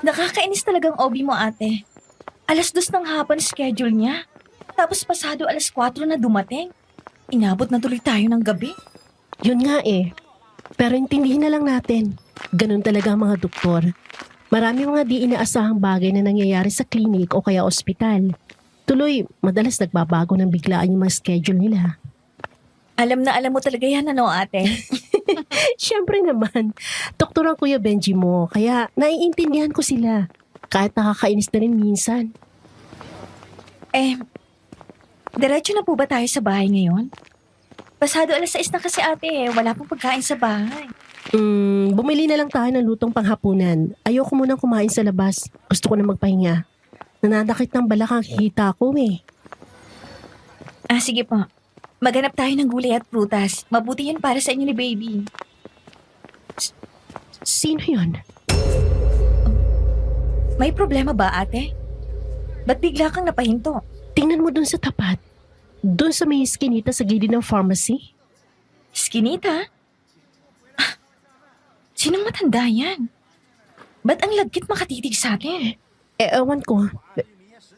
Nakakainis talagang OB mo, ate. 2:00 ng hapon schedule niya. Tapos pasado 4:00 na dumating. Inabot na tuloy tayo ng gabi. Yun nga eh. Pero intindihin na lang natin. Ganun talaga ang mga doktor. Marami mga di inaasahang bagay na nangyayari sa klinik o kaya ospital. Tuloy, madalas nagbabago ng biglaan yung mga schedule nila. Alam na alam mo talaga yan, ano, ate? Siyempre naman, doktor ang Kuya Benji mo, kaya naiintindihan ko sila. Kahit nakakainis na rin minsan. Diretso na po ba tayo sa bahay ngayon? Pasado 6:00 na kasi, ate. Wala pong pagkain sa bahay. Bumili na lang tayo ng lutong panghapunan. Ayoko munang kumain sa labas. Gusto ko na magpahinga. Nananakit ng balakang kita ko eh. Sige po. Maghanap tayo ng gulay at prutas. Mabuti yan para sa inyo ni baby. Sino yun? May problema ba, ate? Ba't bigla kang napahinto? Tingnan mo dun sa tapat. Dun sa may iskinita sa gilid ng pharmacy. Skinita? Sinong matanda yan? Ba't ang lagkit makatitig sa atin? Ewan ko.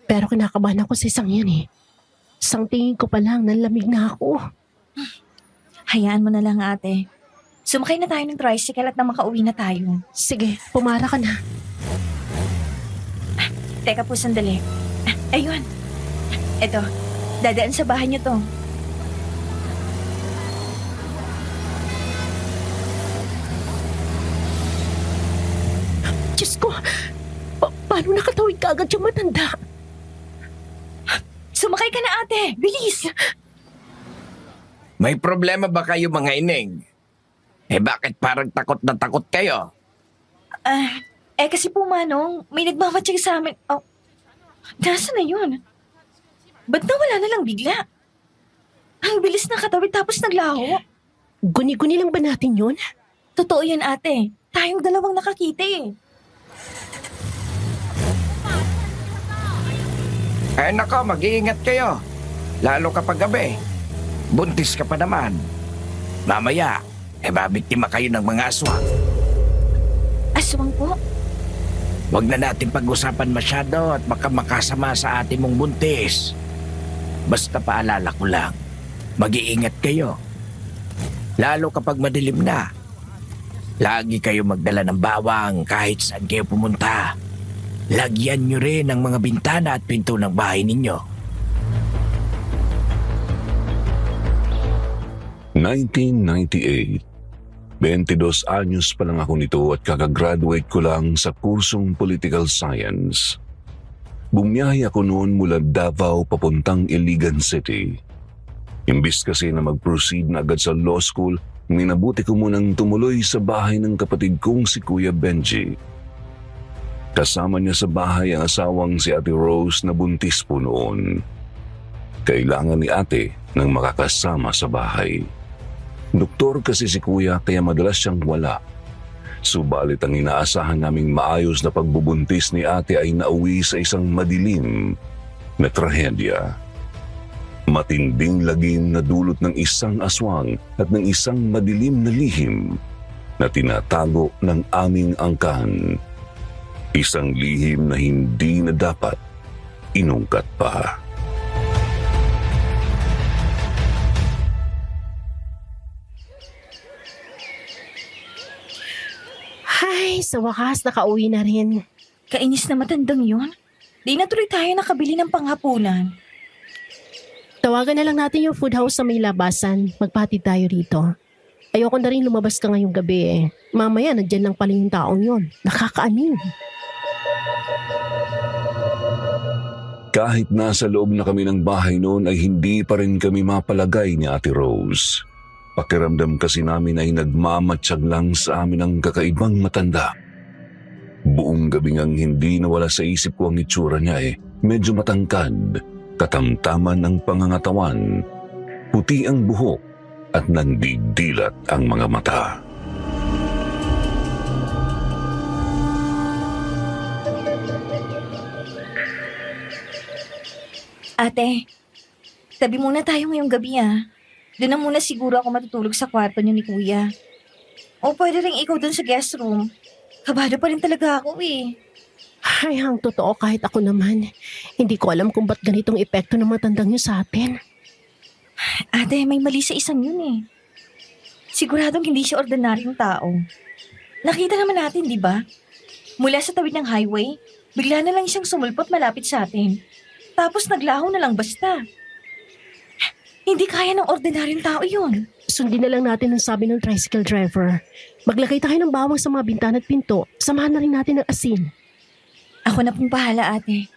Pero kinakabahan ako sa isang yan eh. Isang tingin ko pa lang, nalamig na ako. Hayaan mo na lang, ate. Sumakay na tayo ng tricycle at na makauwi na tayo. Sige, pumara ka na. Teka po, sandali. Ayun. Eto, dadaan sa bahay niyo to. Diyos ko, paano nakatawid ka agad yung matanda? Sumakay ka na, ate! Bilis! May problema ba kayo mga ining? Bakit parang takot na takot kayo? Kasi po, Manong, may nagmamatsyag sa amin. Oh, nasaan na yun? Ba't nawala na lang bigla? Ang bilis na katawid tapos naglaho. Guni-guni lang ba natin yun? Totoo yan, ate. Tayong dalawang nakakita eh. Nako, mag-iingat kayo. Lalo kapag gabi. Buntis ka pa naman. Mamaya, mabiktima kayo ng mga aswang. Aswang po? Huwag na natin pag-usapan masyado at baka makasama sa ating mong buntis. Basta paalala ko lang, mag-iingat kayo. Lalo kapag madilim na. Lagi kayo magdala ng bawang kahit saan kayo pumunta. Lagyan nyo rin ang mga bintana at pinto ng bahay ninyo. 1998. 22 anyos pa lang ako nito at kakagraduate ko lang sa kursong Political Science. Bumiyahe ako noon mula Davao papuntang Iligan City. Imbis kasi na mag-proceed na agad sa law school, minabuti ko munang tumuloy sa bahay ng kapatid kong si Kuya Benji. Kasama niya sa bahay ang asawang si Ate Rose na buntis po noon. Kailangan ni ate ng makakasama sa bahay. Doktor kasi si Kuya kaya madalas siyang wala. Subalit ang inaasahan naming maayos na pagbubuntis ni ate ay nauwi sa isang madilim na trahedya. Matinding lagim na dulot ng isang aswang at ng isang madilim na lihim na tinatago ng aming angkan. Isang lihim na hindi na dapat inungkat pa. Ay, sa wakas nakauwi na rin. Kainis na matandang yun. Di na tuloy tayo nakabili ng panghapunan. Tawagan na lang natin yung food house sa may labasan. Magpati tayo rito. Ayoko na rin lumabas ka ngayong gabi eh. Mamaya nandyan lang pala yung taong yun. Nakakaanin. Kahit nasa loob na kami ng bahay noon ay hindi pa rin kami mapalagay ni Ate Rose. Pakiramdam kasi namin ay nagmamatsyag lang sa amin ang kakaibang matanda. Buong gabi ngang hindi nawala sa isip ko ang itsura niya eh. Medyo matangkad, katamtaman ang pangangatawan, puti ang buhok at nandidilat ang mga mata. Ate, tabi muna tayo ngayong gabi Doon na muna siguro ako matutulog sa kwarto niyo ni Kuya. O pwede rin ikaw doon sa guest room. Kabado pa rin talaga ako eh. Ay, ang totoo kahit ako naman. Hindi ko alam kung ba't ganitong epekto ng matandang niyo sa atin. Ate, may mali sa isang yun eh. Siguradong hindi siya ordinaryong tao. Nakita naman natin, di ba? Mula sa tawid ng highway, bigla na lang siyang sumulpot malapit sa atin. Tapos naglaho na lang basta. Hindi kaya ng ordinaryong tao yun. Sundin na lang natin ang sabi ng tricycle driver. Maglagay tayo ng bawang sa mga bintana at pinto. Samahan na rin natin ng asin. Ako na pong bahala, ate.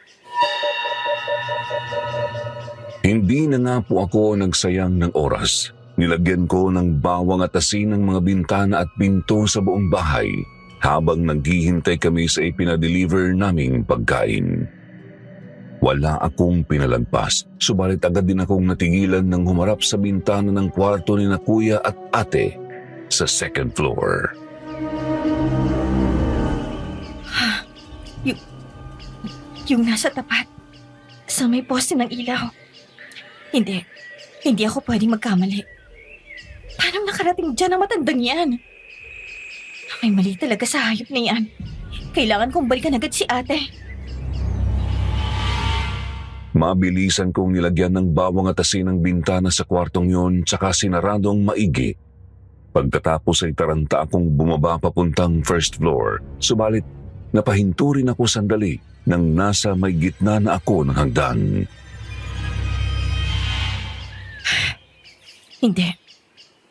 Hindi na nga po ako nagsayang ng oras. Nilagyan ko ng bawang at asin ng mga bintana at pinto sa buong bahay habang naghihintay kami sa ipinadeliver naming pagkain. Wala akong pinalagpas, subalit agad din akong natigilan nang humarap sa bintana ng kwarto ni na kuya at ate sa second floor. Yung nasa tapat. Sa may poste ng ilaw. Hindi ako pwedeng magkamali. Paano nakarating dyan ang matandang yan? May mali talaga sa hayop na yan. Kailangan kong balikan agad si ate. Mabilisan kong nilagyan ng bawang at asin ang bintana sa kwartong yon tsaka sinaradong maigi. Pagkatapos ay taranta akong bumaba papuntang first floor. Subalit, napahinto rin ako sandali nang nasa may gitna na ako ng hagdan.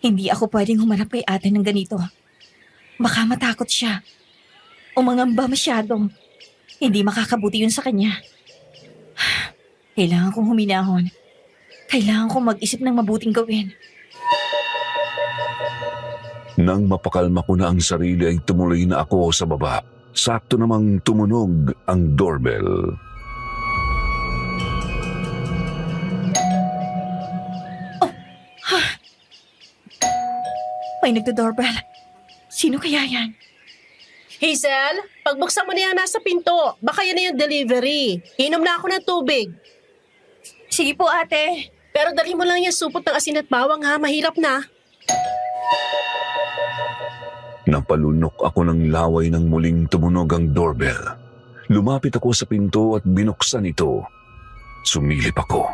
Hindi ako pwedeng humarap kay ate ng ganito. Baka matakot siya. Umangamba masyado. Hindi makakabuti yun sa kanya. Kailangan kong huminahon. Kailangan kong mag-isip ng mabuting gawin. Nang mapakalma ko na ang sarili ay tumuloy na ako sa baba. Sakto namang tumunog ang doorbell. May nagdo-doorbell. Sino kaya yan? Hazel, pagbuksan mo na yan nasa pinto. Baka yan na yung delivery. Inom na ako ng tubig. Sige po, ate. Pero dali mo lang yung supot ng asin at bawang ha. Mahirap na. Napalunok ako ng laway nang muling tumunog ang doorbell. Lumapit ako sa pinto at binuksan ito. Sumilip ako.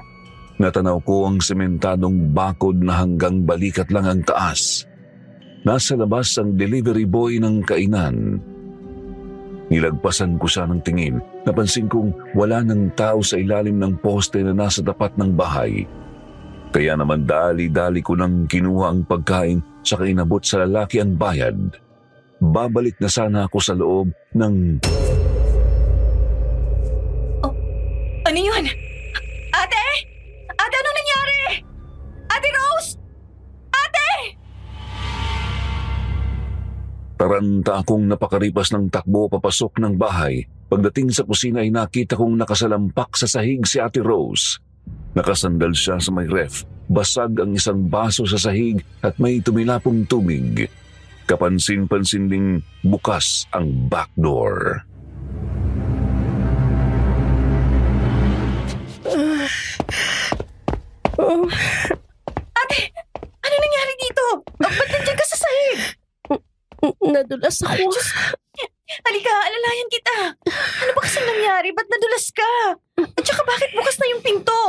Natanaw ko ang sementadong bakod na hanggang balikat lang ang taas. Nasa labas ang delivery boy ng kainan. Nilagpasan ko siya ng tingin. Napansin kong wala ng tao sa ilalim ng poste na nasa tapat ng bahay. Kaya naman dali-dali ko nang kinuha ang pagkain saka inabot sa lalaki ang bayad. Babalik na sana ako sa loob ng... Oh, ano yun? Ate? Ate, anong nangyari? Ate Rose? Ate! Taranta akong napakaripas ng takbo papasok ng bahay. Pagdating sa kusina ay nakita kong nakasalampak sa sahig si Ate Rose. Nakasandal siya sa may ref. Basag ang isang baso sa sahig at may tumilapong tubig. Kapansin-pansin ding bukas ang back door. Ate! Ano nangyari dito? Ba't nandiyan ka sa sahig? Nadulas ako. Halika, alalayan kita. Ano ba kasi nangyari? Ba't nadulas ka? At saka bakit bukas na yung pinto?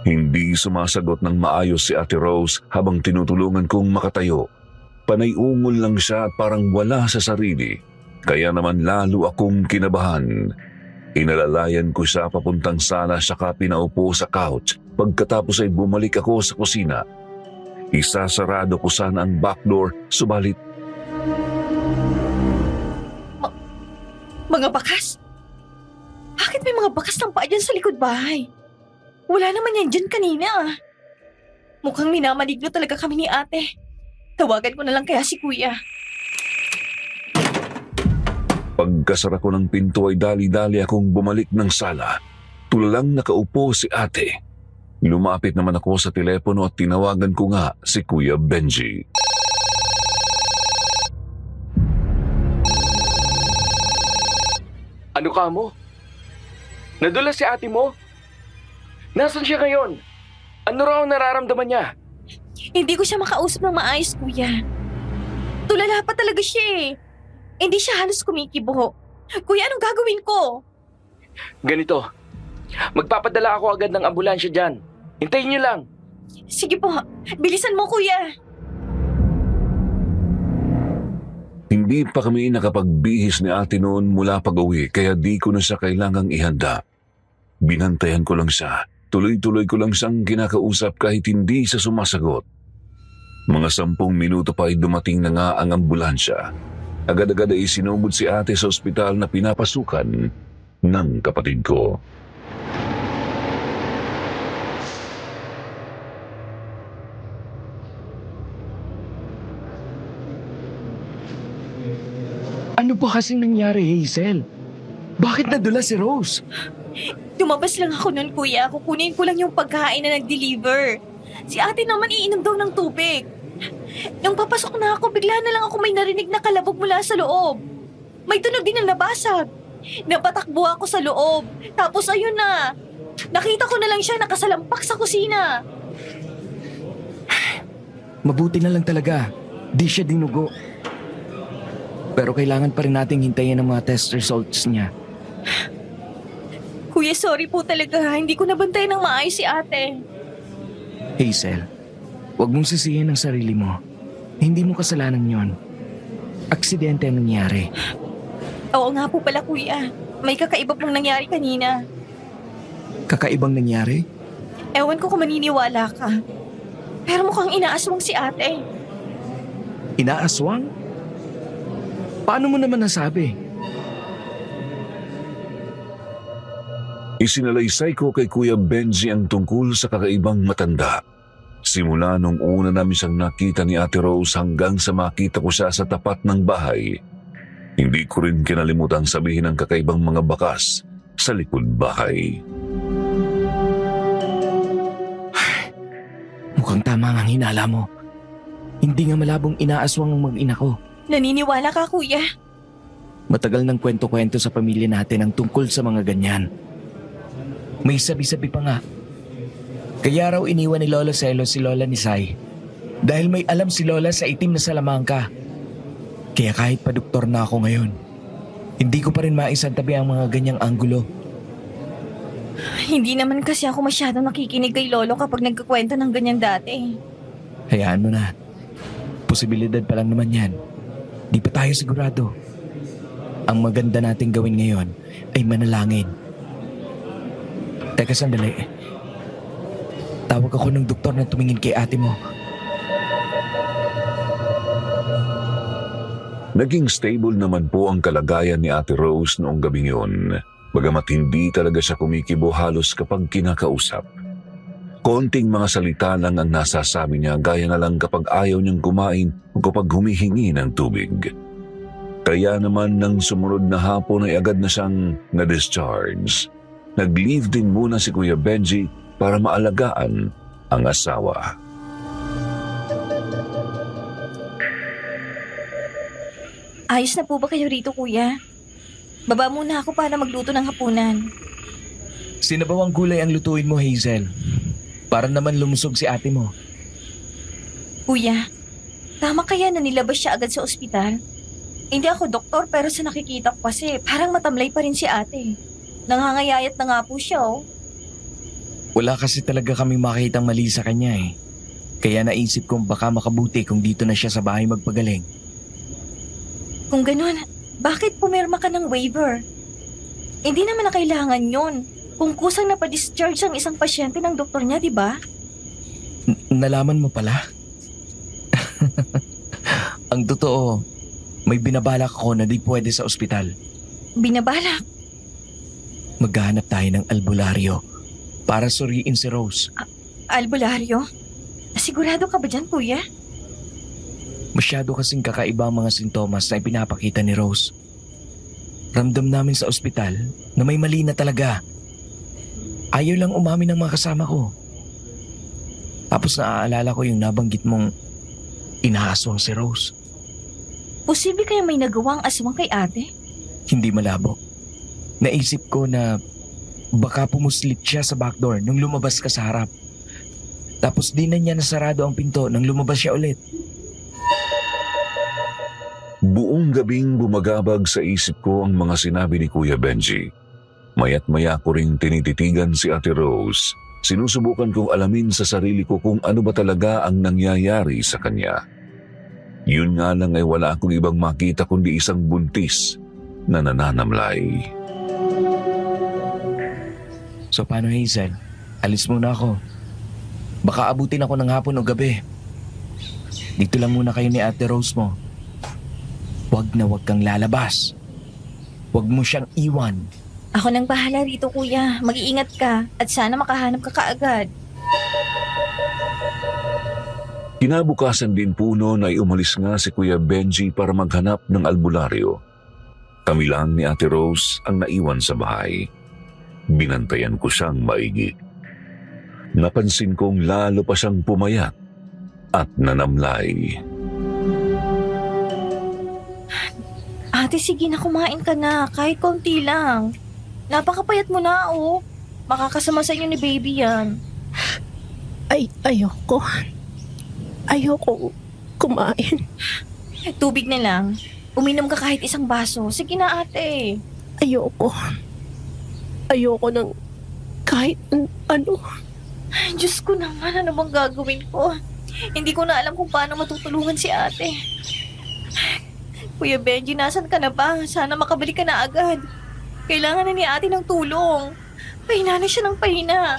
Hindi sumasagot ng maayos si Ate Rose habang tinutulungan kong makatayo. Panay-ungol lang siya at parang wala sa sarili. Kaya naman lalo akong kinabahan. Inalalayan ko siya papuntang sala saka pinaupo sa couch. Pagkatapos ay bumalik ako sa kusina. Isasarado ko sana ang back door, subalit Mga bakas? Bakit may mga bakas ng paa dyan sa likod bahay? Wala naman yan dyan kanina. Mukhang minamaligno talaga kami ni ate. Tawagan ko na lang kaya si kuya. pagkasara ko ng pinto ay dali-dali akong bumalik ng sala. Tulalang nakaupo si ate. Lumapit naman ako sa telepono at tinawagan ko nga si Kuya Benji. Ano ka mo? Nadulas si ate mo? Nasaan siya ngayon? Ano raw ang nararamdaman niya? Hindi ko siya makausap ng maayos, kuya. Tulala pa talaga siya eh. Hindi siya halos kumikibo. Kuya, anong gagawin ko? Ganito, magpapadala ako agad ng ambulansya dyan. Hintayin niyo lang. Sige po, bilisan mo kuya. Hindi pa kami nakapagbihis ni ate noon mula pag-uwi kaya di ko na siya kailangang ihanda. Binantayan ko lang siya. Tuloy-tuloy ko lang siyang kinakausap kahit hindi siya sumasagot. Mga 10 minuto pa ay dumating na nga ang ambulansya. Agad-agad ay sinumod si ate sa ospital na pinapasukan ng kapatid ko. Ano ba kasing nangyari, Hazel? Bakit nadula si Rose? Lumabas lang ako nun kuya. Kukunin ko lang yung pagkain na nag-deliver. Si ate naman iinom daw ng tubig. Nung papasok na ako, bigla na lang ako may narinig na kalabog mula sa loob. May tunog din na nabasag. Napatakbo ako sa loob. Tapos ayun na. Nakita ko na lang siya nakasalampak sa kusina. Mabuti na lang talaga. Di siya dinugo. Pero kailangan pa rin nating hintayin ang mga test results niya. Kuya, sorry po talaga. Hindi ko nabantayan ng maayos si ate. Hazel, huwag mong sisihin ang sarili mo. Hindi mo kasalanan yon. Aksidente ang nangyari. Oo nga po pala kuya. May kakaiba pong nangyari kanina. Kakaibang nangyari? Ewan ko kung maniniwala ka. Pero mukhang inaaswang si ate. Inaaswang? Paano mo naman nasabi? Isinalaysay ko kay Kuya Benji ang tungkol sa kakaibang matanda. Simula nung una namin siyang nakita ni Ate Rose hanggang sa makita ko siya sa tapat ng bahay, hindi ko rin kinalimutan sabihin ang kakaibang mga bakas sa likod bahay. Mukhang tama ang hinala mo. Hindi nga malabong inaaswang ang mag-ina ko. Naniniwala ka kuya? Matagal ng kwento-kwento sa pamilya natin ang tungkol sa mga ganyan. May sabi-sabi pa nga. Kaya raw iniwan ni Lola Celo si Lola Nisay dahil may alam si Lola sa itim na salamangka. Kaya kahit pa doktor na ako ngayon, hindi ko pa rin maisantabi ang mga ganyang anggulo. Hindi naman kasi ako masyadong nakikinig kay Lolo kapag nagkakwento ng ganyan dati. Hayaan mo na. Posibilidad pa lang naman yan. Di pa tayo sigurado. Ang maganda nating gawin ngayon ay manalangin. Teka sandali. Tawag ako ng doktor na tumingin kay ate mo. Naging stable naman po ang kalagayan ni Ate Rose noong gabing yun. Bagamat hindi talaga siya kumikibo halos kapag kinakausap. Konting mga salita lang ang nasasabi niya gaya na lang kapag ayaw niyang kumain o kapag humihingi ng tubig. Kaya naman nang sumunod na hapon ay agad na siyang na-discharge. Nag-leave din muna si Kuya Benji para maalagaan ang asawa. Ayos na po ba kayo rito kuya? Baba muna ako para magluto ng hapunan. Sinabawang gulay ang lutuin mo, Hazel. Para naman lumusog si ate mo. Kuya, tama kaya na nilabas siya agad sa ospital? Hindi ako doktor pero sa nakikita ko kasi parang matamlay pa rin si ate. Nangangayayat na nga po siya oh. Wala kasi talaga kami makitang mali sa kanya eh. Kaya naisip kong baka makabuti kung dito na siya sa bahay magpagaling. Kung ganun, bakit pumirma ka ng waiver? Hindi naman na kailangan yun. Kung kusang napadischarge ang isang pasyente ng doktor niya, di ba? Nalaman mo pala? Ang totoo, may binabalak ako na di pwede sa ospital. Binabalak. Maghahanap tayo ng albularyo para suriin si Rose. Albularyo? Sigurado ka ba dyan, kuya? Masyado kasing kakaiba ang mga sintomas na ipinapakita ni Rose. Ramdam namin sa ospital na may mali na talaga. Ayaw lang umamin ng mga kasama ko. Tapos naaalala ko yung nabanggit mong inaaswang si Rose. Posible kaya may nagawang aswang kay ate? Hindi malabo. Naisip ko na baka pumuslit siya sa backdoor nung lumabas ka sa harap. Tapos di na niya nasarado ang pinto nang lumabas siya ulit. Buong gabing bumagabag sa isip ko ang mga sinabi ni Kuya Benji. Maya't maya ko ring tinititigan si Ate Rose. Sinusubukan kong alamin sa sarili ko kung ano ba talaga ang nangyayari sa kanya. Yun nga lang ay wala akong ibang makita kundi isang buntis na nananamlay. So paano Hazel? Alis muna ako. Baka abutin ako ng hapon o gabi. Dito lang muna kayo ni Ate Rose mo. Huwag na huwag kang lalabas. Huwag mo siyang iwan. Ako nang bahala rito, kuya. Mag-iingat ka at sana makahanap ka kaagad. Kinabukasan din po noon ay umalis nga si Kuya Benji para maghanap ng albularyo. Kami lang ni Ate Rose ang naiwan sa bahay. Binantayan ko siyang maigi. Napansin kong lalo pa siyang pumayat at nanamlay. Ate, sige na, kumain ka na. Kahit konti lang. Napakapayat mo na, oh. Makakasama sa inyo ni baby yan. Ayoko. Ayoko kumain. Tubig na lang. Uminom ka kahit isang baso. Sige na, ate. Ayoko. Ayoko ng kahit ano. Ay, Diyos ko naman, ano bang gagawin ko? Hindi ko na alam kung paano matutulungan si ate. Kuya Benji, nasan ka na ba? Sana makabalik ka na agad. Kailangan na ni ate ng tulong. Pahina na siya ng pahina.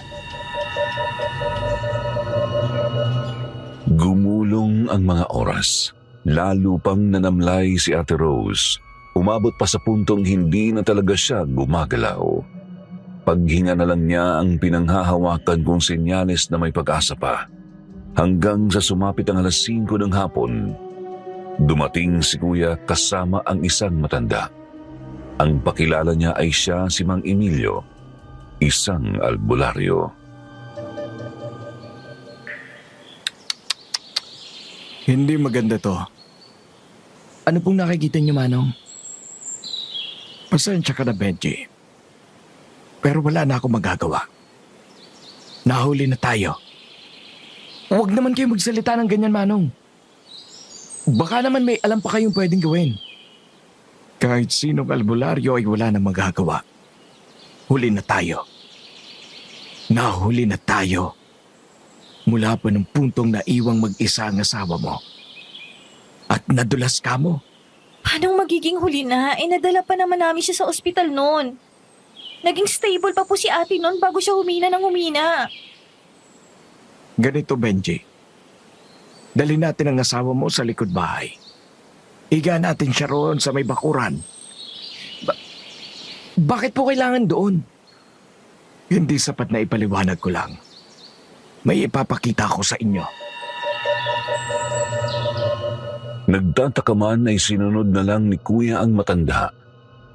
Gumulong ang mga oras. Lalo pang nanamlay si Ate Rose. Umabot pa sa puntong hindi na talaga siya gumagalaw. Paghinga na lang niya ang pinanghahawakan kong senyales na may pag-asa pa. Hanggang sa sumapit ang 5:00 ng hapon, dumating si Kuya kasama ang isang matanda. Ang pakilala niya ay siya si Mang Emilio, isang albularyo. Hindi maganda to. Ano pong nakikita niyo, Manong? Pasensya ka na, Benji. Pero wala na ako magagawa. Nahuli na tayo. Huwag naman kayo magsalita ng ganyan, Manong. Baka naman may alam pa kayong pwedeng gawin. Kahit sinong albularyo ay wala na magagawa. Huli na tayo. Nahuli na tayo. Mula pa ng puntong naiwang mag-isa ang asawa mo. At nadulas ka mo. Paano magiging huli na? Nadala pa naman namin siya sa ospital noon. Naging stable pa po si ate noon bago siya humina ng humina. Ganito, Benji. Dali natin ang asawa mo sa likod bahay. Higa natin siya roon sa may bakuran. Bakit po kailangan doon? Hindi sapat na ipaliwanag ko lang. May ipapakita ko sa inyo. Nagtataka man ay sinunod na lang ni Kuya ang matanda.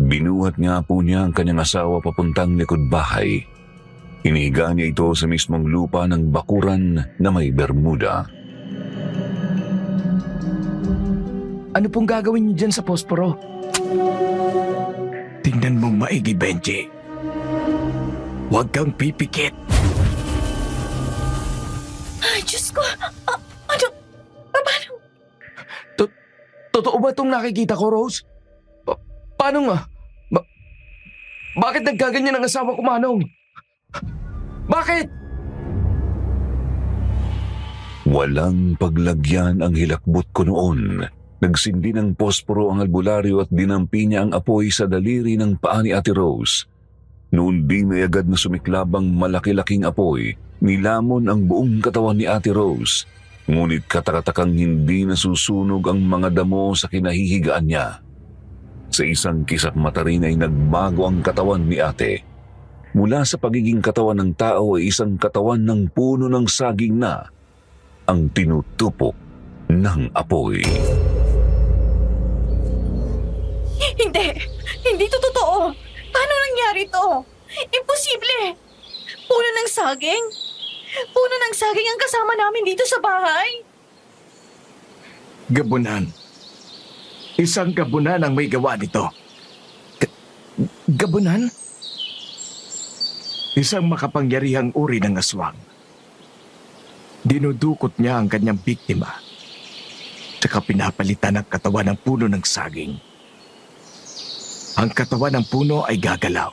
Binuhat nga po niya ang kanyang asawa papuntang likod bahay. Inihiga niya ito sa mismong lupa ng bakuran na may bermuda. Ano pong gagawin niyo dyan sa posporo? Tingnan mong maigi, Benji. Huwag kang pipikit. Ay, Diyos ko! Ano? Paano? Totoo ba itong nakikita ko, Rose? Paano nga? Bakit nagkaganyan ang asawa ko, Manong? Bakit? Walang paglagyan ang hilakbot ko noon. Nagsindi ng posporo ang albularyo at dinampi niya ang apoy sa daliri ng paa ni Ate Rose. Noon din ay agad na sumiklabang malaki-laking apoy, nilamon ang buong katawan ni Ate Rose. Ngunit katakatakang hindi nasusunog ang mga damo sa kinahihigaan niya. Sa isang kisap mata rin ay nagbago ang katawan ni ate. Mula sa pagiging katawan ng tao ay isang katawan ng puno ng saging na ang tinutupok ng apoy. Hindi! Hindi to totoo! Paano nangyari to? Imposible! Puno ng saging? Puno ng saging ang kasama namin dito sa bahay? Gabunan. Isang gabunan ang may gawa nito. Gabunan? Isang makapangyarihang uri ng aswang. Dinudukot niya ang kanyang biktima. Tsaka pinapalitan ang katawan ng puno ng saging. Ang katawan ng puno ay gagalaw,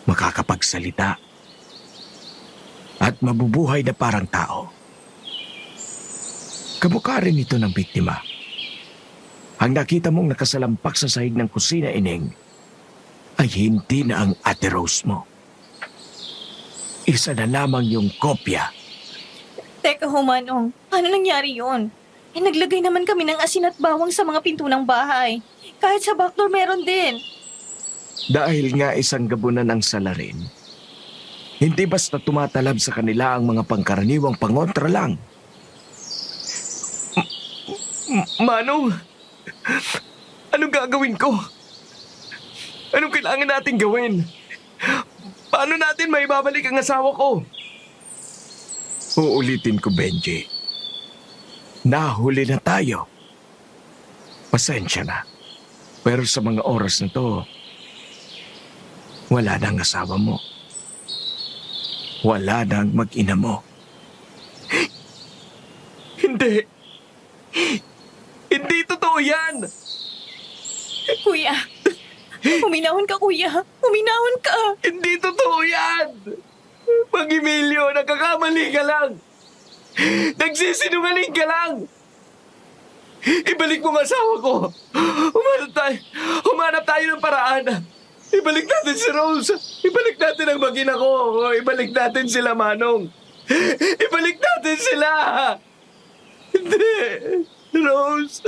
makakapagsalita, at mabubuhay na parang tao. Kamukha rin ito ng biktima. Ang nakita mong nakasalampak sa sahig ng kusina, Ineng, ay hindi na ang Ate Rose mo. Isa na lamang yung kopya. Teka ho, Manong. Ano nangyari yon? Naglagay naman kami ng asin at bawang sa mga pinto ng bahay. Kahit sa backdoor meron din. Dahil nga isang gabunan ng salarin, hindi basta tumatalab sa kanila ang mga pangkaraniwang pangontra lang. Manong, anong gagawin ko? Anong kailangan natin gawin? Paano natin maibabalik ang asawa ko? Uulitin ko, Benji. Nahuli na tayo. Pasensya na. Pero sa mga oras na to, wala na ang asawa mo. Wala na ang mag-ina mo. Hindi. Hindi totoo yan. Kuya, uminahon ka, kuya. Uminahon ka. Hindi totoo yan. Pag-Emilio, nagkakamali ka lang. Nagsisinungaling ka lang. Ibalik mo ang asawa ko. Humanap tayo ng paraan. Ibalik natin si Rose. Ibalik natin ang mag-ina ko. Ibalik natin sila, Manong. Ibalik natin sila. Hindi. Rose.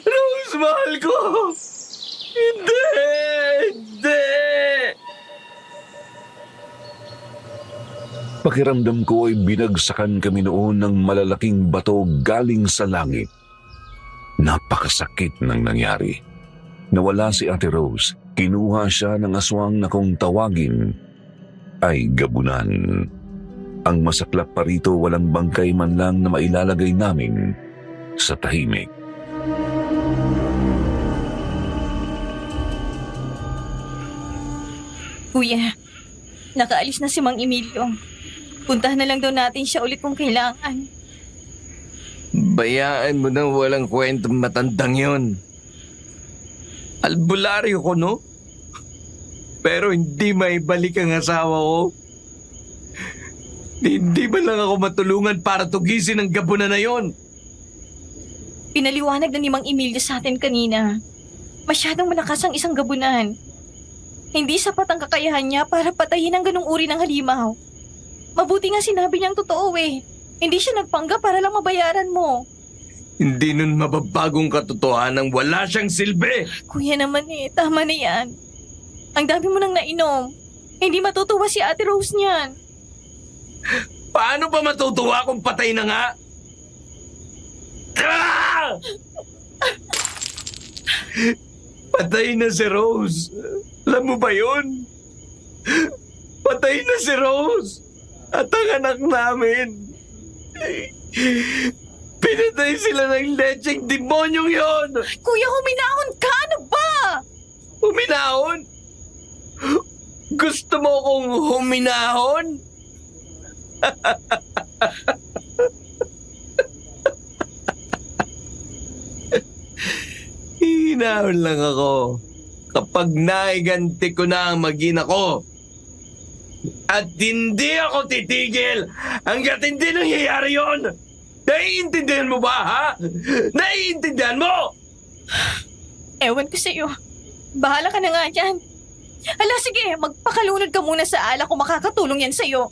Rose, mahal ko. Hindi. Hindi. Pakiramdam ko ay binagsakan kami noon ng malalaking bato galing sa langit. Napakasakit ng nangyari. Nawala si Ate Rose. Kinuha siya ng aswang na kung tawagin ay gabunan. Ang masaklap pa rito, walang bangkay man lang na mailalagay namin sa tahimik. Kuya, nakaalis na si Mang Emilio. Puntahan na lang daw natin siya ulit kung kailangan. Bayaan mo nang walang kwentong matandang yon. Albularyo ko, no? Pero hindi maibalik ang asawa ko. Hindi ba lang ako matulungan para tugisin ang gabunan na yon? Pinaliwanag na ni Mang Emilio sa atin kanina. Masyadong malakas ang isang gabunan. Hindi sapat ang kakayahan niya para patayin ang ganung uri ng halimaw. Mabuti nga sinabi niyang totoo eh. Hindi siya nagpanggap para lang mabayaran mo. Hindi nun mababagong katotohanan, wala siyang silbi. Kuya naman eh, tama na yan. Ang dami mo nang nainom. Hindi matutuwa si Ate Rose niyan. Paano ba matutuwa kung patay na nga? Ah! Patay na si Rose. Alam mo ba yun? Patay na si Rose. At ang anak namin. Pinatay sila ng lecheng demonyong yon. Kuya, huminahon ka! Ano ba? Huminahon? Gusto mo kong huminahon? Hinahon lang ako kapag naiganti ko na ang mag-ina ko. At hindi ako titigil hanggat hindi nangyayari yun. Naiintindihan mo ba, ha? Naiintindihan mo? Ewan ko sa'yo. Bahala ka na nga dyan. Ala, sige, magpakalunod ka muna sa ala kung makakatulong yan sa'yo.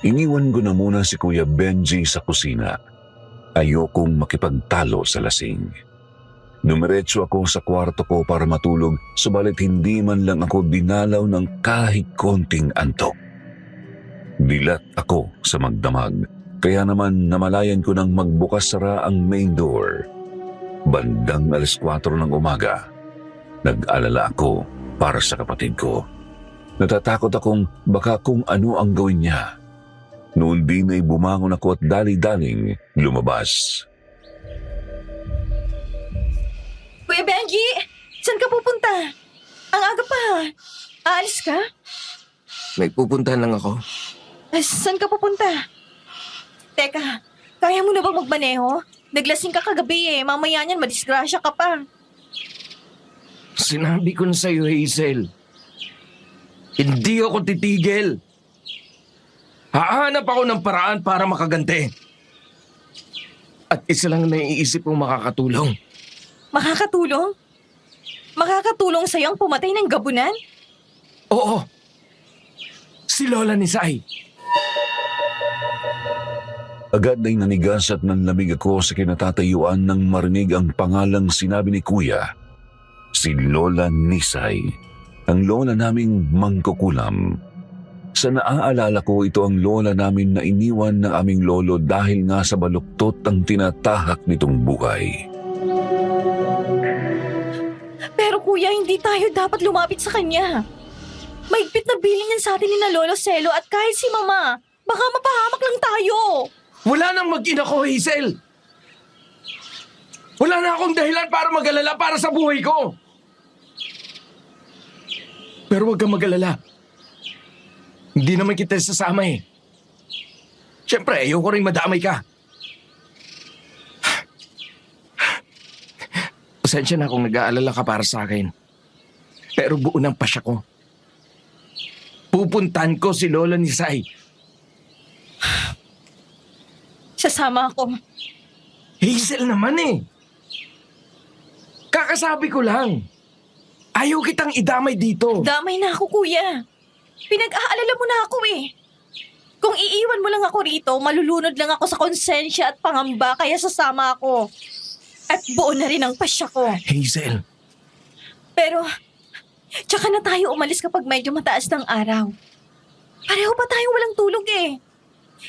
Iniwan ko na muna si Kuya Benji sa kusina. Ayokong makipagtalo sa lasing. Dumiretso ako sa kwarto ko para matulog, subalit hindi man lang ako dinalaw ng kahit konting antok. Dilat ako sa magdamag, kaya naman namalayan ko nang magbukas-sara ang main door. Bandang 4:00 ng umaga, nag-alala ako para sa kapatid ko. Natatakot akong baka kung ano ang gawin niya. Noon din ay bumangon ako at dali-daling lumabas. Kuya Benji, saan ka pupunta? Ang aga pa. Aalis ka? May pupuntahan lang ako. Saan ka pupunta? Teka, kaya mo na ba magmaneho? Naglasing ka kagabi eh. Mamaya niyan, madisgrasya ka pa. Sinabi ko na sa'yo, Hazel. Hindi ako titigil. Hahanap ako ng paraan para makaganti. At isa lang naiisip kong makakatulong. Makakatulong? Makakatulong sa'yo ang pumatay ng gabunan? Oo. Si Lola ni Sai. Agad ay nanigas at nanlamig ako sa kinatatayuan nang marinig ang pangalang sinabi ni Kuya. Si Lola Nisay, ang lola naming mangkukulam. Sa naaalala ko, ito ang lola namin na iniwan ng aming lolo dahil nga sa baluktot ang tinatahak nitong buhay. Pero kuya, hindi tayo dapat lumapit sa kanya. Maigpit na bilin yan sa atin ni na Lolo Celo at kahit si Mama, baka mapahamak lang tayo. Wala nang mag-ina ko, Hazel. Wala na akong dahilan para mag-alala para sa buhay ko. Pero huwag kang mag-alala. Hindi naman kita sasama eh. Siyempre, ayoko rin madamay ka. Pasensya na kung nag-aalala ka para sa akin. Pero buo ng pasya ko. Pupuntahan ko si Lola ni Sai. Sasama ako. Hazel naman eh. Kakasabi ko lang. Ayaw kitang idamay dito. Damay na ako, kuya. Pinag-aalala mo na ako eh. Kung iiwan mo lang ako rito, malulunod lang ako sa konsensya at pangamba kaya sasama ako. At buo na rin ang pasya ko. Hazel, Pero, tsaka na tayo umalis kapag medyo mataas ng araw. Pareho pa tayong walang tulog eh.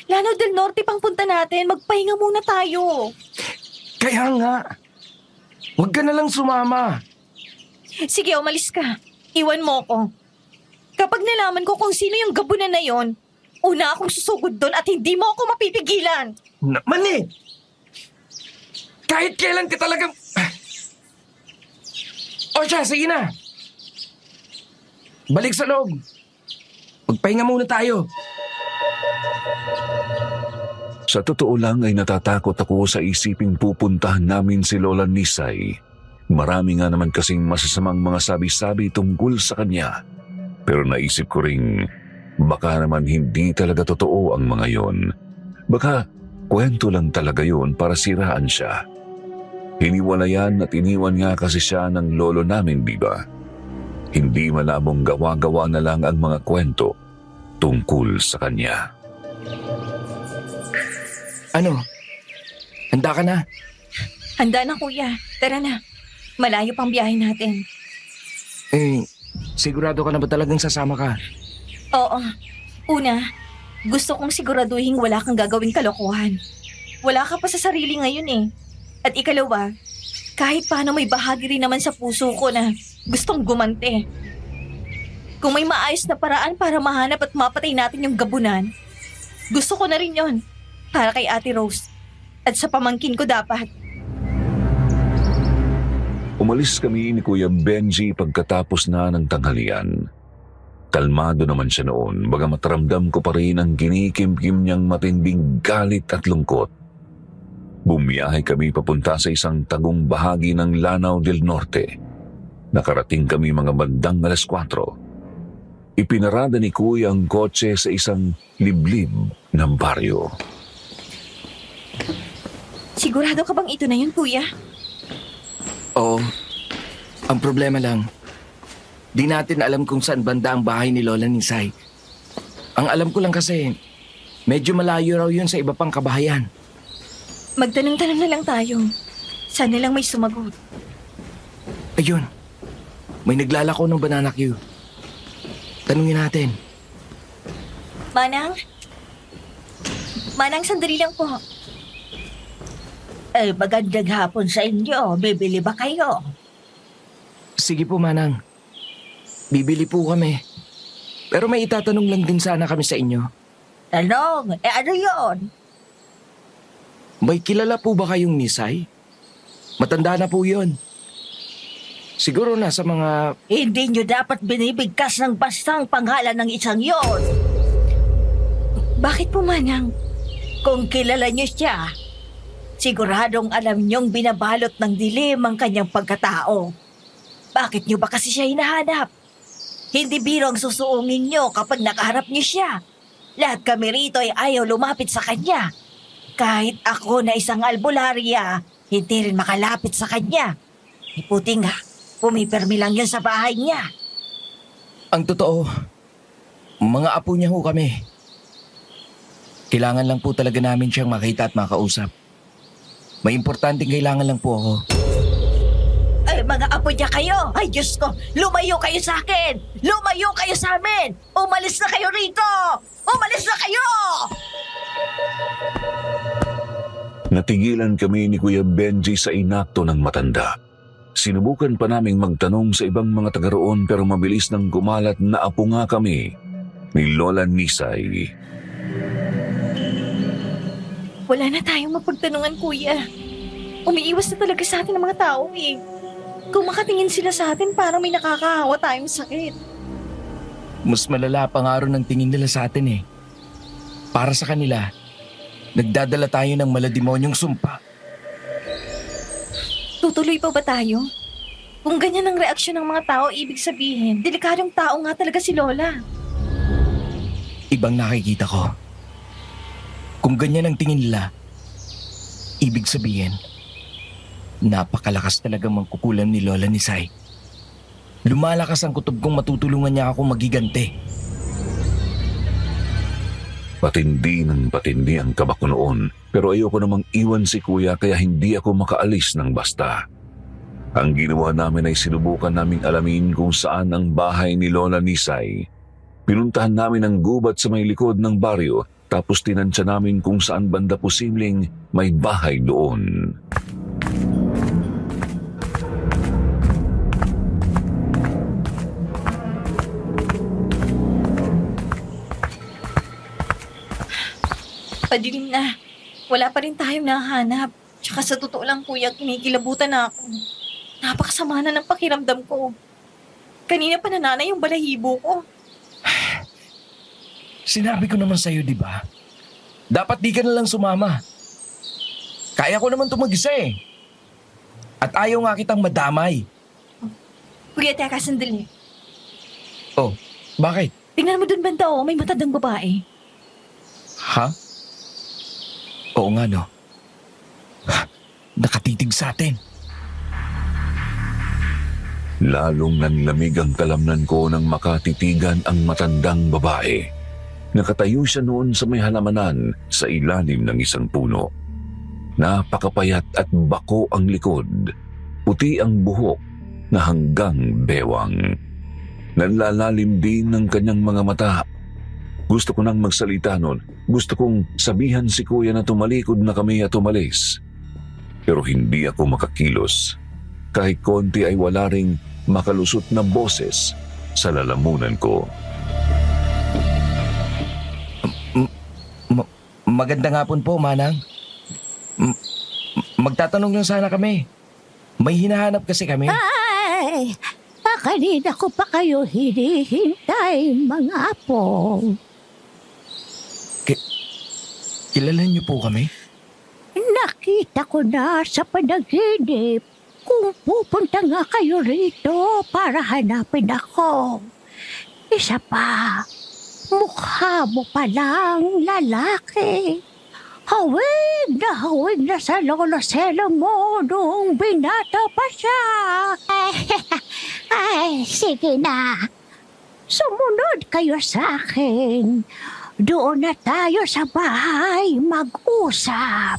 Lanao del Norte pang punta natin, magpahinga muna tayo. kaya nga. Huwag ka na lang sumama. Sige, umalis ka. Iwan mo ko. Kapag nalaman ko kung sino yung gabunan na yon, una akong susugod doon at hindi mo ako mapipigilan. Naman eh. Kahit kailan ka talagang... O siya, sige na. Balik sa loob. Magpahinga muna tayo. Sa totoo lang ay natatakot ako sa isiping pupuntahan namin si Lola Nisay. Marami nga naman kasing masasamang mga sabi-sabi tungkol sa kanya. Pero naisip ko ring baka naman hindi talaga totoo ang mga yon. Baka kwento lang talaga yon para siraan siya. Hiniwalayan at iniwan nga kasi siya ng lolo namin, di ba? Hindi malabong gawa-gawa na lang ang mga kwento tungkol sa kanya. Ano? Handa ka na? Handa na kuya, tara na. Malayo pang biyahe natin. Sigurado ka na ba talagang sasama ka? Oo. Una, gusto kong siguraduhin wala kang gagawing kalokohan. Wala ka pa sa sarili ngayon eh. At ikalawa, kahit paano may bahagi rin naman sa puso ko na gustong gumante. Kung may maayos na paraan para mahanap at mapatay natin yung gabunan, gusto ko na rin yon para kay Ate Rose. At sa pamangkin ko dapat. Umalis kami ni Kuya Benji pagkatapos na ng tanghalian. Kalmado naman siya noon, bagamat ramdam ko pa rin ang kinikimkim niyang matinding galit at lungkot. Bumiyahe kami papunta sa isang tagong bahagi ng Lanao del Norte. Nakarating kami mga bandang 4:00. Ipinarada ni Kuya ang kotse sa isang liblib na baryo. Sigurado ka bang ito na yun, kuya? Oo. Ang problema lang, di natin alam kung saan banda ang bahay ni Lola ni Sai. Ang alam ko lang kasi, medyo malayo raw yun sa iba pang kabahayan. Magtanong-tanong na lang tayo. Sana lang may sumagot. Ayun, may naglalako ng banana queue. Tanungin natin. Manang? Manang, sandali lang po. Magandang hapon sa inyo. Bibili ba kayo? Sige po, Manang. Bibili po kami. Pero may itatanong lang din sana kami sa inyo. Tanong, ano yon? May kilala po ba kayong Nisay? Matanda na po yun. Siguro nasa mga... Hindi nyo dapat binibigkas ng bastang pangalan ng isang yon. Bakit po, Manang? Kung kilala niyo siya, siguradong alam niyong binabalot ng dilim ang kanyang pagkatao. Bakit niyo ba kasi siya hinahanap? Hindi biro ang susuungin niyo kapag nakaharap niyo siya. Lahat kami rito ay ayaw lumapit sa kanya. Kahit ako na isang albularya, hindi rin makalapit sa kanya. Iputi nga, pumipermi lang yun sa bahay niya. Ang totoo, mga apo niya ho kami. Kailangan lang po talaga namin siyang makita at makausap. May importanteng kailangan lang po ako. Ay, mga apo niya kayo! Ay, Diyos ko! Lumayo kayo sa akin! Lumayo kayo sa amin! Umalis na kayo rito! Umalis na kayo! Natigilan kami ni Kuya Benji sa inakto ng matanda. Sinubukan pa naming magtanong sa ibang mga taga roon pero mabilis nang gumalat na apo nga kami ni Lola Nisay. Wala na tayong mapagtanungan, kuya. Umiiwas na talaga sa atin ang mga tao eh. Kung makatingin sila sa atin, parang may nakakahawa tayong sakit. Mas malala pa nga ron ang tingin nila sa atin eh. Para sa kanila, nagdadala tayo ng malademonyong sumpa. Tutuloy pa ba tayo? Kung ganyan ang reaksyon ng mga tao, ibig sabihin, delikadong tao nga talaga si Lola. Ibang nakikita ko. Kung ganyan ang tingin nila, ibig sabihin, napakalakas talagang mangkukulam ni Lola Nisay. Lumalakas ang kutob kong matutulungan niya ako magigante. Patindi ng patindi ang kaba ko noon pero ayoko namang iwan si Kuya kaya hindi ako makaalis ng basta. Ang ginawa namin ay sinubukan naming alamin kung saan ang bahay ni Lola Nisay. Pinuntahan namin ang gubat sa may likod ng baryo tapos tinansya namin kung saan banda posibleng may bahay doon. Padilim na. Wala pa rin tayong nahanap. Tsaka sa totoo lang, kuya, kinikilabutan na ako. Napakasama na ng pakiramdam ko. Kanina pa nananay yung balahibo ko. Sinabi ko naman sa'yo, di ba? Dapat di ka na lang sumama. Kaya ko naman tumag-isa eh. At ayaw nga kitang madamay. Kuya, teka, sandali. Oh, bakit? Tingnan mo dun banda, oh, may matandang babae. Ha? Oo nga no. Nakatitig sa atin. Lalong nanlamig ang kalamnan ko nang makatitigan ang matandang babae. Nakatayo siya noon sa may halamanan sa ilalim ng isang puno. Napakapayat at bako ang likod. Puti ang buhok na hanggang bewang. Nanlalalim din ng kanyang mga mata. Gusto ko nang magsalita noon. Gusto kong sabihan si Kuya na tumalikod na kami at umalis. Pero hindi ako makakilos. Kahit konti ay wala ring makalusot na boses sa lalamunan ko. Magandang hapon po, Manang. Magtatanong lang sana kami. May hinahanap kasi kami. Ay, kanina ko pa kayo hinihintay, mga apo. Kilala niyo po kami? Nakita ko na sa panaginip kung pupunta nga kayo rito para hanapin ako. Isa pa, mukha mo palang lalaki. Hawig na sa lolo-selo mo nung binata pa siya. Ay, sige na. Sumunod kayo sa akin. Doon na tayo sa bahay mag-usap.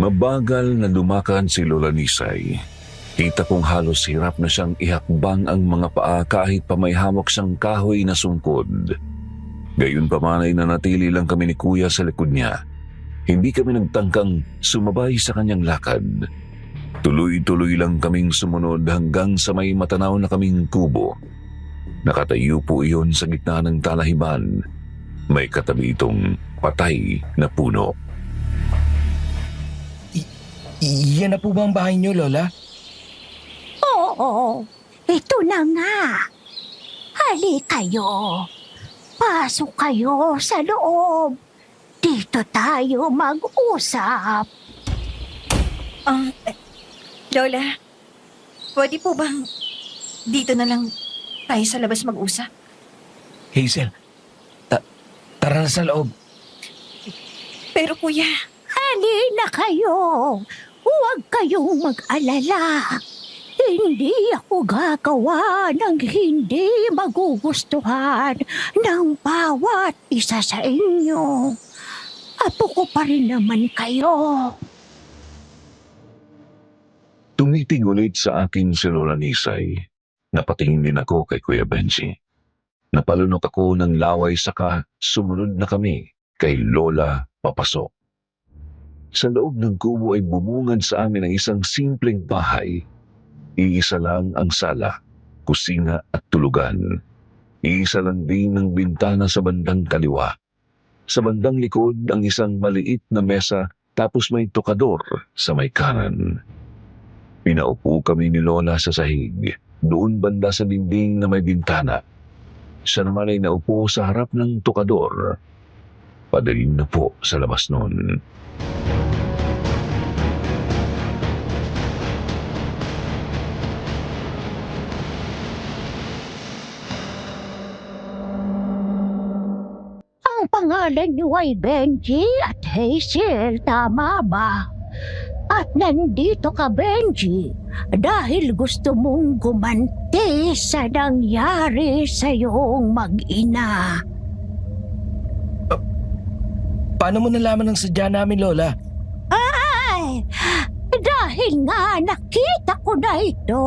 Mabagal na lumakan si Lola Nisay. Kita kong halos hirap na siyang ihakbang ang mga paa kahit pa may hawak siyang kahoy na sungkod. Gayunpaman ay nanatili lang kami ni Kuya sa likod niya. Hindi kami nagtangkang sumabay sa kanyang lakad. Tuloy-tuloy lang kaming sumunod hanggang sa may matanaw na kaming kubo. Nakatayo po iyon sa gitna ng talahiban. May katabi itong patay na puno. Iyan na po ba ang bahay niyo, Lola? Oo, ito na nga. Hali kayo. Pasok kayo sa loob. Dito tayo mag-usap. Lola, pwede po bang dito na lang tayo sa labas mag-usap? Hazel, tara na sa loob. Pero kuya, Halina kayo. Huwag kayong mag-alala. Hindi ako gagawa ng hindi magugustuhan ng bawat isa sa inyo. Apo ko pa rin naman kayo. Tumitig ulit sa akin si Lola Nisay. Napatingin din ako kay Kuya Benji. Napalunok ako ng laway saka sumunod na kami kay Lola papasok. Sa loob ng kubo ay bumungad sa amin ang isang simpleng bahay. Iisa lang ang sala, kusina at tulugan. Iisa lang din ang bintana sa bandang kaliwa. Sa bandang likod ang isang maliit na mesa tapos may tokador sa may kanan. Pinaupo kami ni Lola sa sahig, doon banda sa dingding na may bintana. Siya naman ay naupo sa harap ng tokador. Padaling na po sa labas noon. Ang pangalan niyo ay Benji at Hazel, tama ba? At nandito ka, Benji, dahil gusto mong gumanti sa nangyari sa iyong mag-ina. Paano mo nalaman ang sadya namin, Lola? Ay, dahil nga nakita ko na ito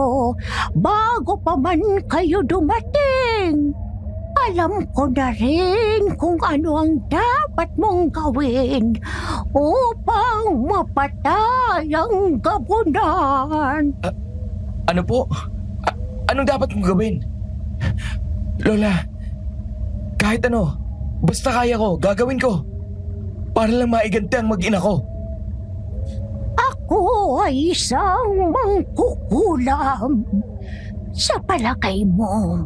bago pa man kayo dumating. Alam ko na rin kung ano ang dapat mong gawin upang mapatay ang gabunan. Ano po? Anong dapat kong gawin? Lola, kahit ano, basta kaya ko, gagawin ko. Para lang maiganti ang mag-ina ko. Ako ay isang mangkukulam. Sa palagay mo,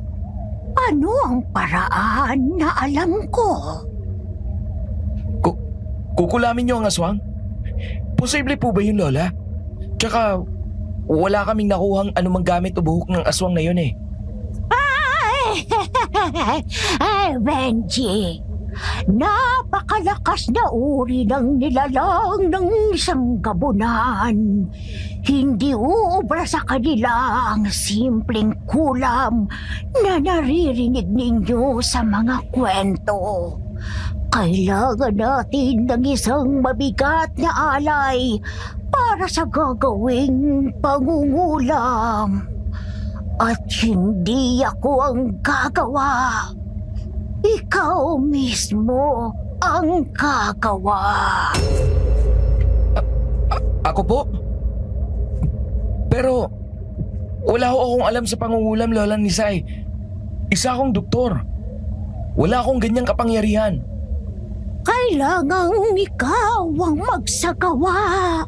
ano ang paraan na alam ko? Kukulamin niyo ang aswang? Posible po ba yun, Lola? Tsaka, wala kaming nakuhang anumang gamit o buhok ng aswang na yun eh. Ay, Benji, napakalakas na uri ng nilalang ng isang gabunan. Hindi uubra sa kanila ang simpleng kulam na naririnig ninyo sa mga kwento. Kailangan natin ng isang mabigat na alay para sa gagawing pangungulam. At hindi ako ang gagawa. Ikaw mismo ang gagawa. Ako po? Pero, wala ho akong alam sa pangungulam, Lola Nisay. Isa akong doktor. Wala akong ganyang kapangyarihan. Kailangang ikaw ang magsagawa.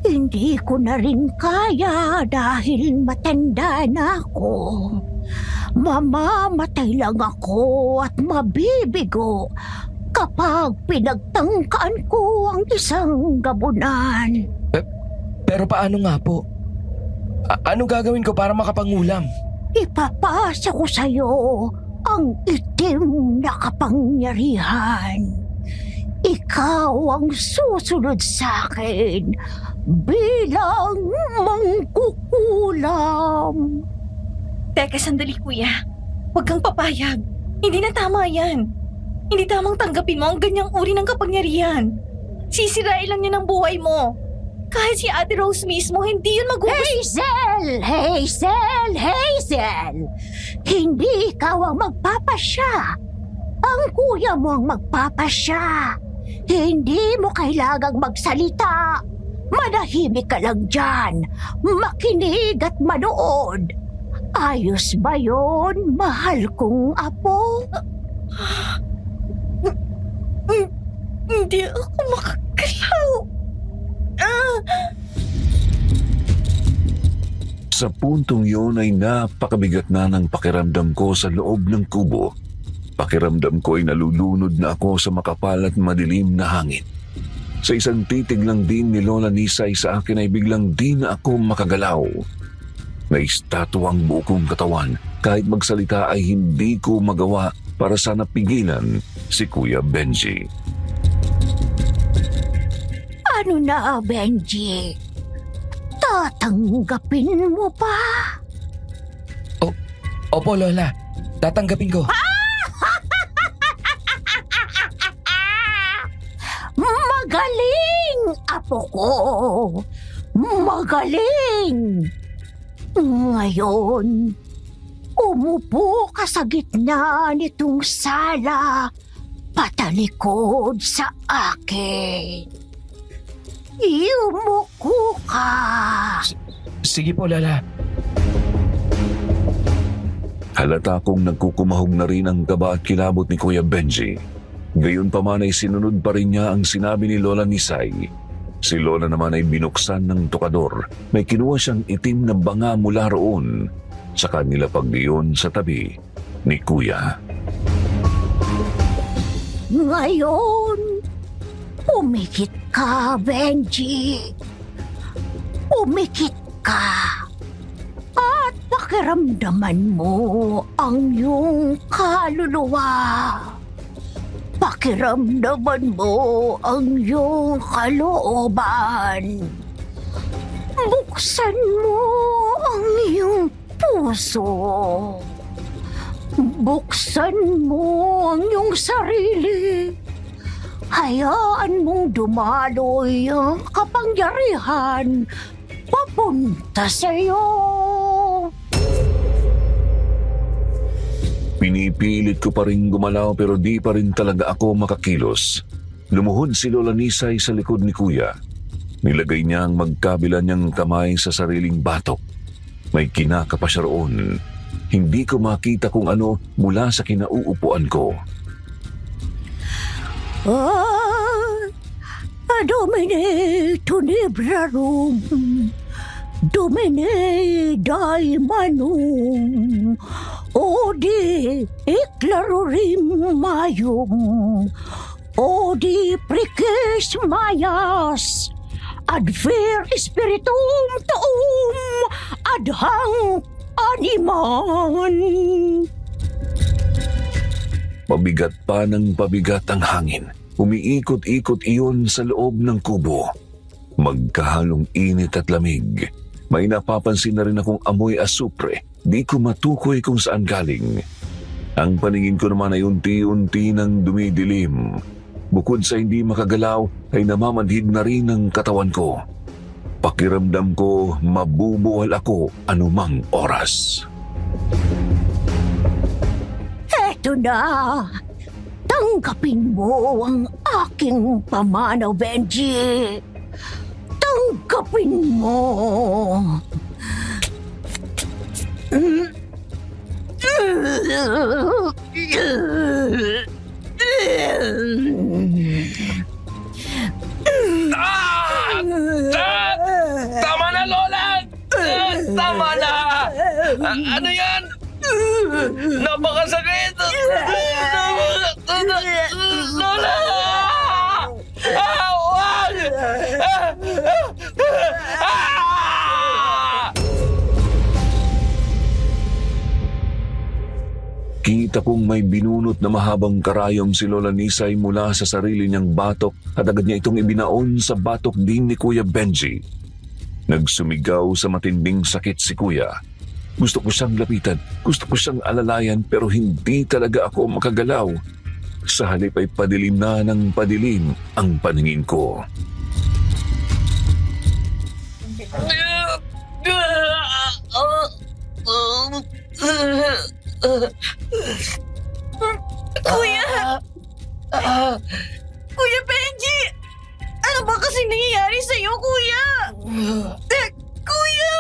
Hindi ko na rin kaya dahil matanda na ako. Mamamatay lang ako at mabibigo kapag pinagtangkaan ko ang isang gabunan. Pero paano nga po? Ano gagawin ko para makapangulam? Ipapasa ko sa'yo ang itim na kapangyarihan. Ikaw ang susunod sa akin bilang mangkukulam. teka sandali kuya. Huwag kang papayag. Hindi na tama yan. Hindi tamang tanggapin mo ang ganyang uri ng kapangyarihan. Sisirain lang niya ng buhay mo. Kahit si Ate Rose mismo, hindi yun magugustuhan. Hazel! Hindi ikaw ang magpapasya. Ang kuya mo ang magpapasya. Hindi mo kailangang magsalita. Manahimik ka lang dyan. Makinig at manood. Ayos ba yun, mahal kong apo? Hindi ako makagalaw. Sa puntong yun ay napakabigat na ng pakiramdam ko sa loob ng kubo. Pakiramdam ko ay nalulunod na ako sa makapal at madilim na hangin. Sa isang titig lang din ni Lola Nisay sa akin ay biglang di na ako makagalaw. Naistatwa ang buo kong katawan. Kahit magsalita ay hindi ko magawa para sana pigilan si Kuya Benji. Ano na, Benji? Tatanggapin mo pa? Opo, Lola. Tatanggapin ko. Magaling, apo ko. Magaling. Ngayon, umupo ka sa gitna nitong sala, patalikod sa akin. Iumuko ka. Sige po, Lola. Halata kong nagkukumahog na rin ang kaba at kilabot ni Kuya Benji. Gayunpaman ay sinunod pa rin niya ang sinabi ni Lola Nisay. Si Lola naman ay binuksan ng tokador. May kinuha siyang itim na banga mula roon. Saka nilapag iyon sa tabi ni Kuya. Ngayon, umikit ka, Benji. Umikit ka. At pakiramdaman mo ang iyong kaluluwa. Pakiramdaman mo ang iyong kalooban. Buksan mo ang iyong puso. Buksan mo ang iyong sarili. Hayaan mong dumaloy ang kapangyarihan papunta sa iyo. Pinipilit ko pa rin gumalaw pero di pa rin talaga ako makakilos. Lumuhod si Lola Nisay sa likod ni Kuya. Nilagay niya ang magkabila niyang kamay sa sariling batok. May kinaka pa siya roon. Hindi ko makita kung ano mula sa kinauupuan ko. Domine Tunebrarum, Domine Daimanum, Odi Eclarorim Mayum, Odi Prices Mayas, Adver Spiritum Tuum, Adhang Animan. Pabigat pa ng pabigat ang hangin. Umiikot-ikot iyon sa loob ng kubo. Magkahalong init at lamig. May napapansin na rin akong amoy asupre. Di ko matukoy kung saan galing. Ang paningin ko naman ay unti-unti nang dumidilim. Bukod sa hindi makagalaw, ay namamanhid na rin ang katawan ko. Pakiramdam ko mabubuwal ako anumang oras. Eto na! Tanggapin mo ang aking pamanaw, Benji! Tanggapin mo! Tama na, Lola! Tama na! Ano yan? Napakasakit! Lola! Wag! Kita kong may binunot na mahabang karayom si Lola Nisay mula sa sarili niyang batok at agad niya itong ibinaon sa batok din ni Kuya Benji. Nagsumigaw sa matinding sakit si Kuya. Gusto ko siyang lapitan, gusto ko siyang alalayan pero hindi talaga ako makagalaw. Sa halip ay padilim na ng padilim ang paningin ko. Kuya! Kuya Benji! Ano ba kasi nangyayari sa'yo, Kuya? Kuya!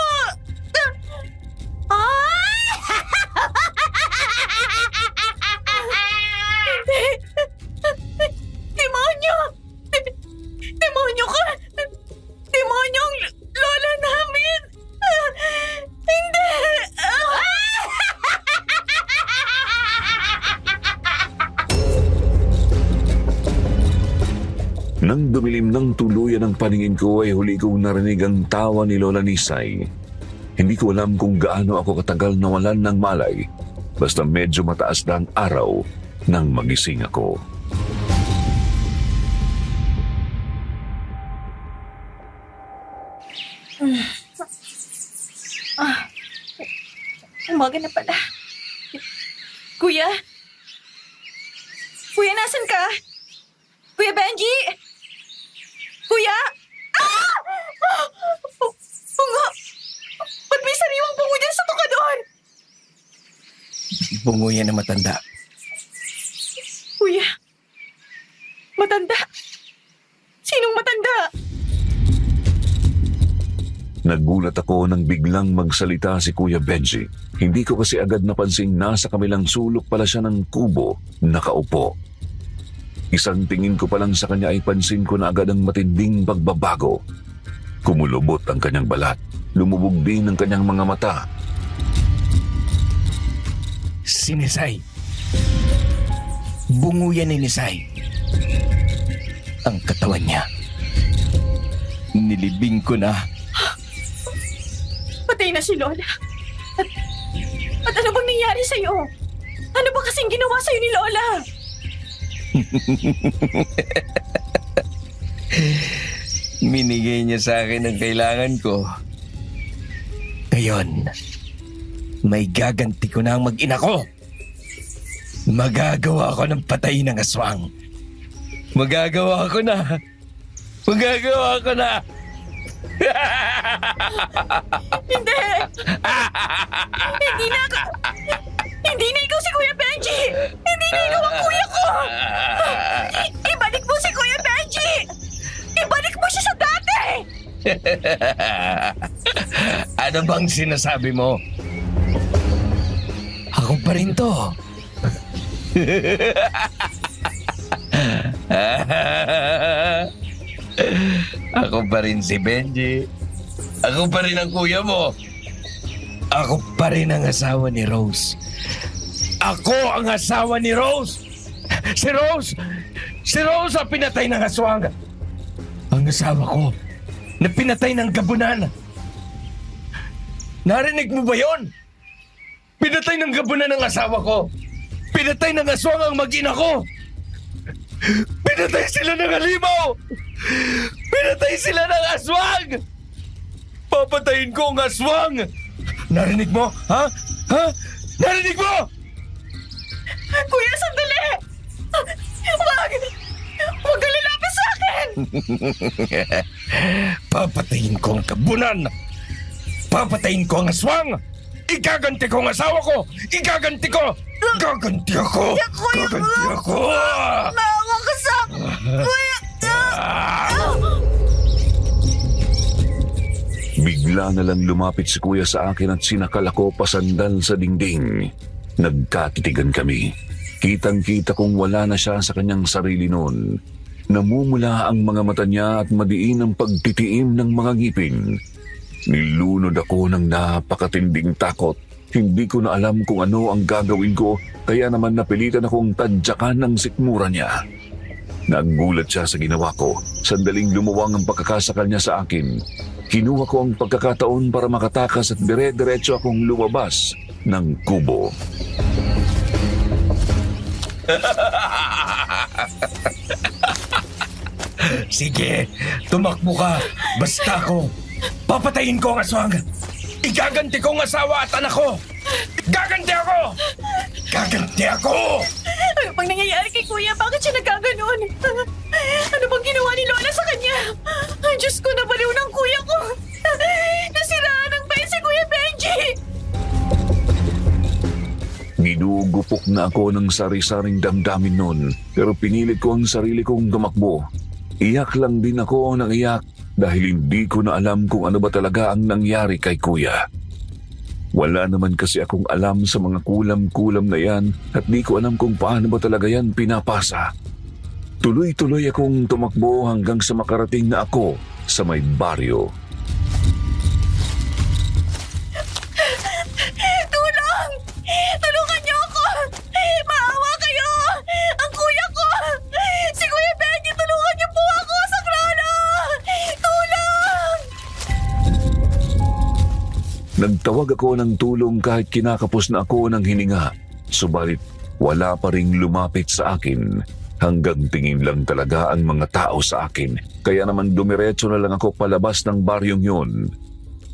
Hindi! Demonyo! Demonyo ka! Demonyo ang lola namin! Hindi! Nang dumilim ng tuluyan ang paningin ko ay huli kong narinig ang tawa ni Lola Nisay. Hindi ko alam kung gaano ako katagal nawalan ng malay. Basta medyo mataas na ang araw nang magising ako. Umaga na pala. Kuya? Kuya, nasan ka? Kuya Benji? Kuya? Ah! Bungo! Ba't may sariwang bungo dyan sa tukador? Bungo yan na matanda. Kuya? Matanda? Sinong matanda? Nagulat ako nang biglang magsalita si Kuya Benji. Hindi ko kasi agad napansing nasa kamilang sulok pala siya ng kubo, nakaupo. Isang tingin ko pa lang sa kanya ay pansin ko na agad ang matinding pagbabago. Kumulubot ang kanyang balat, lumubog din ang kanyang mga mata. Si Nisay. Bungo yan ni Nisay. Ang katawan niya. Nilibing ko na. Patay na si Lola. At ano bang nangyari sa'yo? Ano ba kasing ginawa sa'yo ni Lola? Minigay niya sa akin ang kailangan ko. Ngayon, may gaganti ko na ang mag-ina ko. Magagawa ko ng patay ng aswang. Magagawa ko na. Magagawa ko na. Hindi! Hindi na ikaw si Kuya Benji! Hindi na ikaw ang kuya ko! Ibalik mo si Kuya Benji! Ibalik mo siya sa dati! Ano bang sinasabi mo? Ako pa rin to. Ako pa rin si Benji. Ako pa rin ang kuya mo. Ako pa rin ang asawa ni Rose. Ako ang asawa ni Rose! Si Rose! Si Rose ang pinatay ng aswang! Ang asawa ko na pinatay ng gabunan! Narinig mo ba yon? Pinatay ng gabunan ng asawa ko! Pinatay ng aswang ang mag-ina ko! Pinatay sila ng halimaw! Pinatay sila ng aswang! Papatayin ko ang aswang! Narinig mo? Ha? Ha? Narinig mo? Kuya, sandali! Wag! Huwag ka lalapit sa akin! Papatayin ko ang kabunan! Papatayin ko ang aswang! Igaganti ko ang asawa ko! Igaganti ko! Gaganti ako! Gaganti ako! Maawa ka sa... Kuya! Bigla na lang lumapit si Kuya sa akin at sinakal ako pasandal sa dingding. Nagkatitigan kami. Kitang-kita kong wala na siya sa kanyang sarili noon. Namumula ang mga mata niya at madiin ang pagtitiim ng mga ngipin. Nilunod ako ng napakatinding takot. Hindi ko na alam kung ano ang gagawin ko, kaya naman napilitan akong tadyakan ng sikmura niya. Nagulat siya sa ginawa ko. Sandaling lumuwang ang pagkakasakal niya sa akin. Kinuha ko ang pagkakataon para makatakas at dire-diretso akong lumabas ng kubo. Sige, tumakbo ka. Basta ako. Papatayin ko ang aswang. Igaganti ko ang asawa at anak ko. Gaganti ako! Gaganti ako! Ano bang nangyayari kay Kuya? Bakit siya nagkaganon? Ano bang ginawa ni Lola sa kanya? Ay, Diyos ko, nabaliw ng kuya ko! Nasiraan ng bayan si Kuya Benji! Ginugupok na ako ng sari-saring damdamin noon, pero pinilit ko ang sarili kong tumakbo. Iyak lang din ako ng iyak dahil hindi ko na alam kung ano ba talaga ang nangyari kay Kuya. Wala naman kasi akong alam sa mga kulam-kulam na yan at di ko alam kung paano ba talaga yan pinapasa. Tuloy-tuloy akong tumakbo hanggang sa makarating na ako sa may baryo. Tulong! Tulungan niyo ako! Maawa kayo! Ang kuya ko! Si Kuya Benji, tulungan niyo po ako! Nagtawag ako ng tulong kahit kinakapos na ako ng hininga. Subalit wala pa ring lumapit sa akin. Hanggang tingin lang talaga ang mga tao sa akin. Kaya naman dumiretso na lang ako palabas ng baryong yun.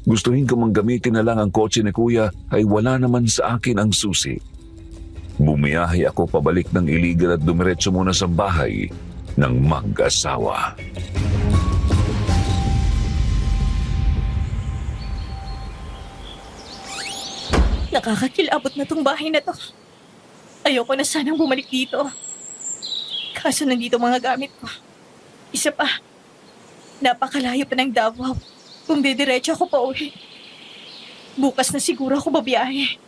Gustuhin ko mang gamitin na lang ang kotse ni Kuya ay wala naman sa akin ang susi. Bumiyahe ako pabalik ng Iligan at dumiretso muna sa bahay ng mag-asawa. Nakakakilabot na tong bahay na to. Ayoko na sanang bumalik dito. Kaso nandito mga gamit ko. Isa pa, napakalayo pa ng Davao. Kung didiretso ako pa uwi. Bukas na siguro ako babiyahe.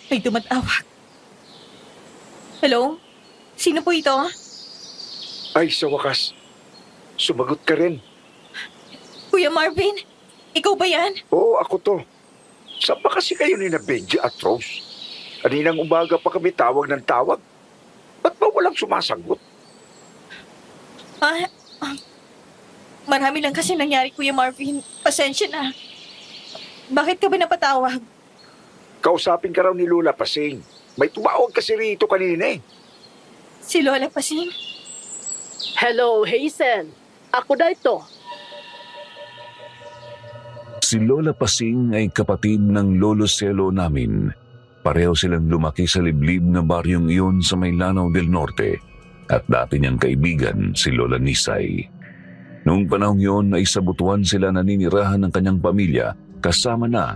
May tumatawag. Hello? Sino po ito? Ay, sa wakas. Sumagot ka rin. Kuya Marvin? Ikaw ba yan? Oo, ako to. Saan ba kasi kayo ni na Benji at Rose? Kaninang umaga pa kami tawag ng tawag. Ba't ba walang sumasagot? Ah, marami lang kasi nangyari, Kuya Marvin. Pasensya na. Bakit ka ba napatawag? Kausapin ka raw ni Lola Pasing. May tumawag kasi rito kanina eh. Si Lola Pasing? Hello, Hazel. Ako na ito. Si Lola Pasing ay kapatid ng Lolo Selo namin. Pareho silang lumaki sa liblib na baryong iyon sa may Lanao del Norte at dati niyang kaibigan si Lola Nisay. Noong panahong iyon ay sa Butuan sila naninirahan ng kanyang pamilya kasama na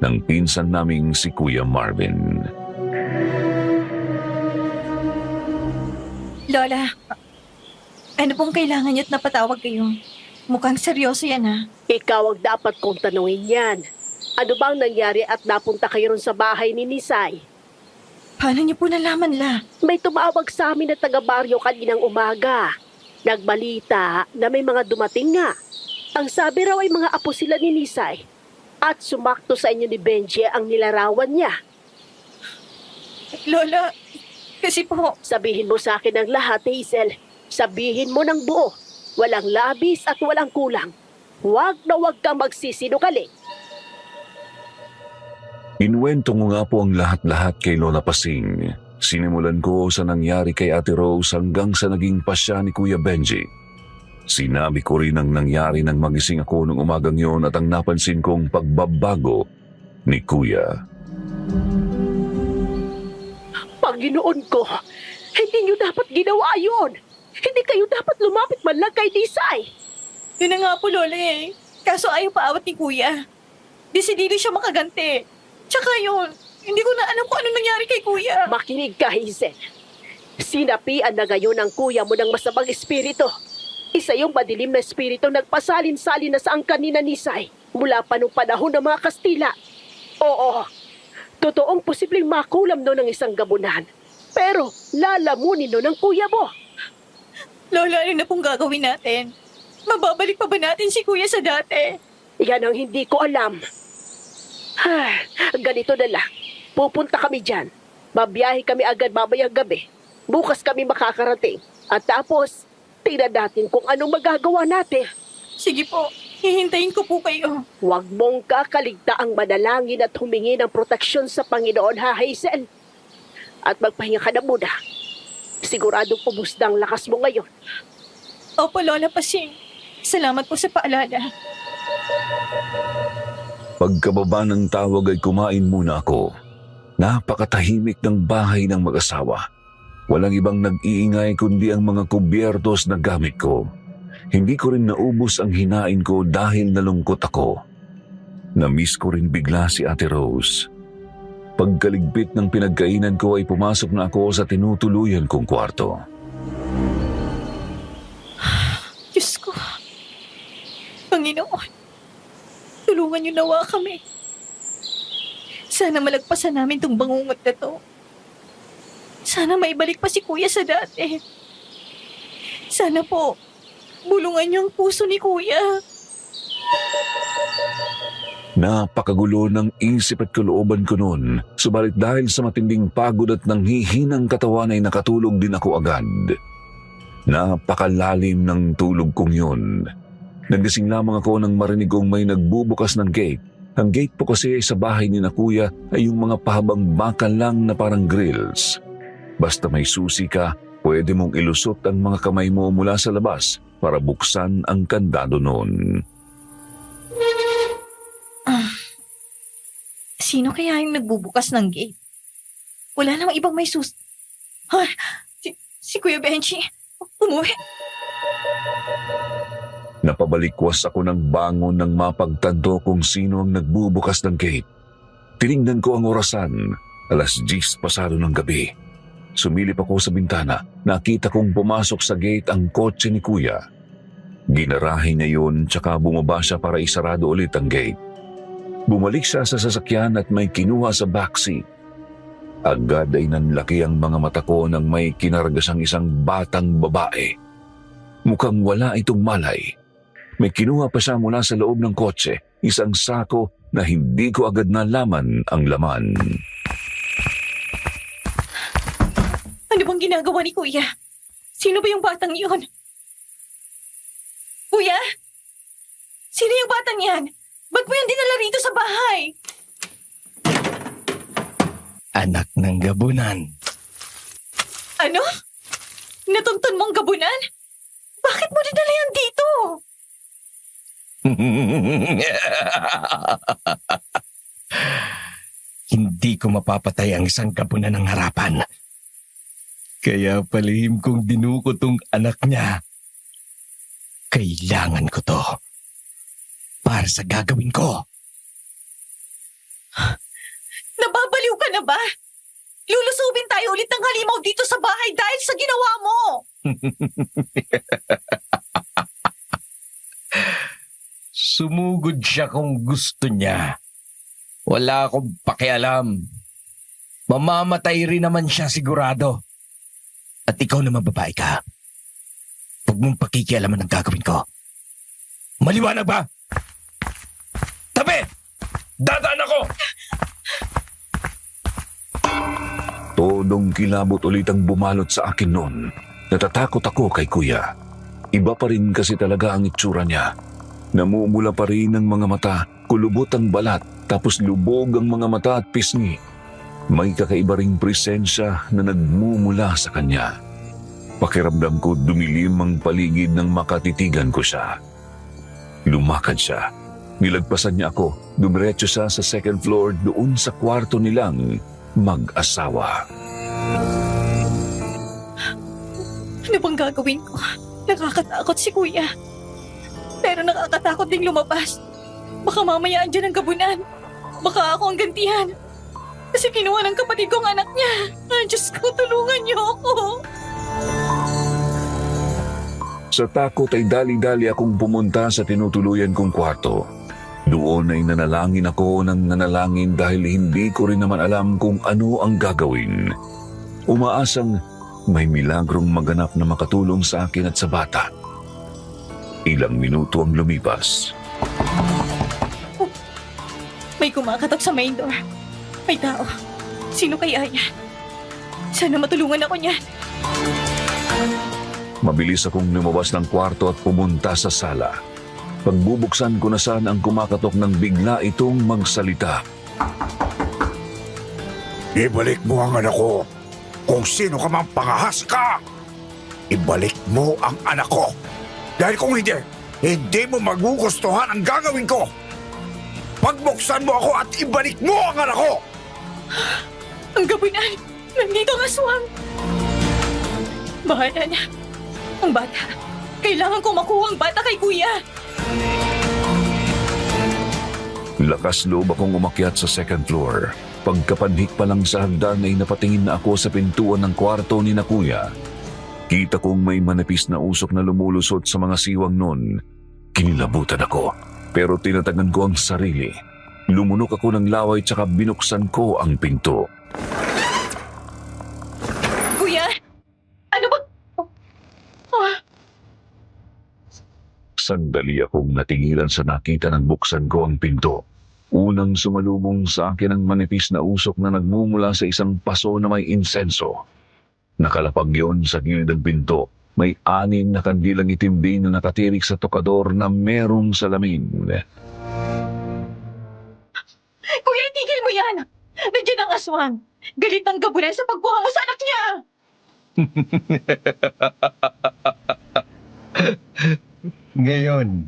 ng pinsan naming si Kuya Marvin. Lola, ano pong kailangan niyo't napatawag kayo? Mukhang seryoso yan ha. Ikaw ang dapat kong tanungin yan. Ano bang nangyari at napunta kayo ron sa bahay ni Nisay? Paano niyo po nalaman la? May tumawag sa amin na taga-baryo kaninang umaga. Nagbalita na may mga dumating nga. Ang sabi raw ay mga apo sila ni Nisay. At sumakto sa inyo ni Benji ang nilarawan niya. Lola, kasi po, Sabihin mo sa akin ang lahat, Hazel. Sabihin mo ng buo. Walang labis at walang kulang. Huwag na huwag kang magsisinungaling. Inuwento ko nga po ang lahat-lahat kay Lola Pasing. Sinimulan ko sa nangyari kay Ate Rose hanggang sa naging pasya ni Kuya Benji. Sinabi ko rin ang nangyari nang magising ako nung umagang yon at ang napansin kong pagbabago ni Kuya. Panginoon ko, hindi niyo dapat ginawa yun. Hindi kayo dapat lumapit man lang kay Nisay. yun na nga po Lola eh. Kaso ayaw paawat ni Kuya. Desidido siya makaganti. Tsaka yun, hindi ko na alam kung ano nangyari kay Kuya. Makinig ka, Hazel. Sinapian na ngayon ang kuya mo ng masamang espiritu. Isa yung madilim na espiritu nagpasalin-salin na sa angkan ni Nisay mula pa nung panahon ng mga Kastila. Oo, totoong posibleng makulam no ng isang gabunan. Pero lalamunin no ng kuya mo. Lola, ano na pong gagawin natin? Mababalik pa ba natin si Kuya sa dati? Yan ang hindi ko alam. Ganito na lang. Pupunta kami dyan. Babiyahe kami agad mamayang gabi. Bukas kami makakarating. At tapos, tingnan natin kung anong magagawa natin. Sige po, hihintayin ko po kayo. Huwag mong kakaligtaang manalangin at humingi ng proteksyon sa Panginoon, ha, Hazel? At magpahinga ka na muna. Siguradong pumusda ang lakas mo ngayon. Opo, Lola Pasing. Salamat po sa paalala. Pagkababa ng tawag ay kumain muna ako. Napakatahimik ng bahay ng mag-asawa. Walang ibang nag-iingay kundi ang mga kubyertos na gamit ko. Hindi ko rin naubos ang hinain ko dahil nalungkot ako. Na-miss ko rin bigla si Ate Rose. Pagkaligpit ng pinagkainan ko ay pumasok na ako sa tinutuluyan kong kwarto. Diyos ko. Panginoon, tulungan niyo nawa kami. Sana malagpasan namin tong bangungot na to. Sana maibalik pa si Kuya sa dati. Sana po, bulungan niyo ang puso ni Kuya. Napakagulo ng isip at kalooban ko noon, subalit dahil sa matinding pagod at nanghihinang katawan ay nakatulog din ako agad. Napakalalim ng tulog kong yun. Nagising lamang ako nang marinig kong may nagbubukas ng gate. Ang gate po kasi sa bahay ni na kuya ay yung mga pahabang bakal lang na parang grills. Basta may susi ka, pwede mong ilusot ang mga kamay mo mula sa labas para buksan ang kandado noon. Sino kaya yung nagbubukas ng gate? Wala namang ibang may Ay, si Kuya Benji. Umuwi. Napabalikwas ako ng bangon nang mapagtanto kung sino ang nagbubukas ng gate. Tinignan ko ang orasan, 10:00 pasado ng gabi. Sumilip ako sa bintana, nakita kong pumasok sa gate ang kotse ni kuya. Ginarahe niya yun tsaka bumaba siya para isarado ulit ang gate. Bumalik siya sa sasakyan at may kinuha sa backseat. Agad ay nanlaki ang mga mata ko nang may kinarga siyang isang batang babae. Mukhang wala itong malay. May kinuha pa siya mula sa loob ng kotse, isang sako na hindi ko agad nalaman ang laman. Ano bang ginagawa ni Kuya? Sino ba yung batang yun? Kuya? Sino yung batang yan? Ba't mo yan dinala rito sa bahay? Anak ng gabunan. Ano? Natuntun mong gabunan? Bakit mo dinala yan dito? Hindi ko mapapatay ang isang gabunan ng harapan. Kaya palihim kong dinuko tong anak niya. Kailangan ko to. Para sa gagawin ko. Nababaliw ka na ba? Lulusubin tayo ulit ng halimaw dito sa bahay dahil sa ginawa mo. Sumugod siya kung gusto niya. Wala akong pakialam. Mamamatay rin naman siya sigurado. At ikaw naman babae ka. Huwag mong pakikialaman ang gagawin ko. Maliwanag ba? Tabi! Dadaan ako! Todong kilabot ulit ang bumalot sa akin noon. Natatakot ako kay kuya. Iba pa rin kasi talaga ang itsura niya. Namumula pa rin ang mga mata, kulubot ang balat, tapos lubog ang mga mata at pisngi. May kakaiba ring presensya na nagmumula sa kanya. Pakiramdam ko dumilim ang paligid nang makatitigan ko siya. Lumakad siya. Nilagpasan niya ako. Dumiretso siya sa second floor doon sa kwarto nilang mag-asawa. Ano bang gagawin ko? Nakakatakot si Kuya. Pero nakakatakot ding lumabas. Baka mamaya andyan ang gabunan. Baka ako ang gantihan. Kasi kinuha ng kapatid kong anak niya. Diyos ko, tulungan niyo ako. Sa takot ay dali-dali akong pumunta sa tinutuluyan kong kwarto. Doon ay nanalangin ako ng nanalangin dahil hindi ko rin naman alam kung ano ang gagawin. Umaasang may milagrong maganap na makatulong sa akin at sa bata. Ilang minuto ang lumipas. May kumakatok sa main door. May tao. Sino kaya yan? Sana matulungan ako niyan. Mabilis akong lumabas ng kwarto at pumunta sa sala. Pagbubuksan ko na saan ang kumakatok nang bigla itong magsalita. Ibalik mo ang anak ko. Kung sino ka mang pangahas ka, ibalik mo ang anak ko. Dahil kung hindi mo magugustuhan ang gagawin ko. Pagbuksan mo ako at ibalik mo ang anak ko. Ang gabunan! Nandito ang aswang! Bahala na. Ang bata. Kailangan ko makuha ang bata kay Kuya. Lakas loob akong umakyat sa second floor. Pagkapanhik pa lang sa hagdan ay napatingin na ako sa pintuan ng kwarto ni na kuya. Kita kong may manipis na usok na lumulusot sa mga siwang nun. Kinilabutan ako, pero tinatagan ko ang sarili. Lumunok ako ng laway tsaka binuksan ko ang pinto. Kuya? Ano ba? Sandali akong natigilan sa nakita ng buksan ko ang pinto. Unang sumalubong sa akin ang manipis na usok na nagmumula sa isang paso na may insenso. Nakalapag yon sa gilid ng pinto. May 6 na kandilang itim din na nakatirik sa tokador na merong salamin. Kuya, itigil mo yan! Nandiyan ang aswang! Galit ang gabulan sa pagbuha mo sa anak niya! Ngayon,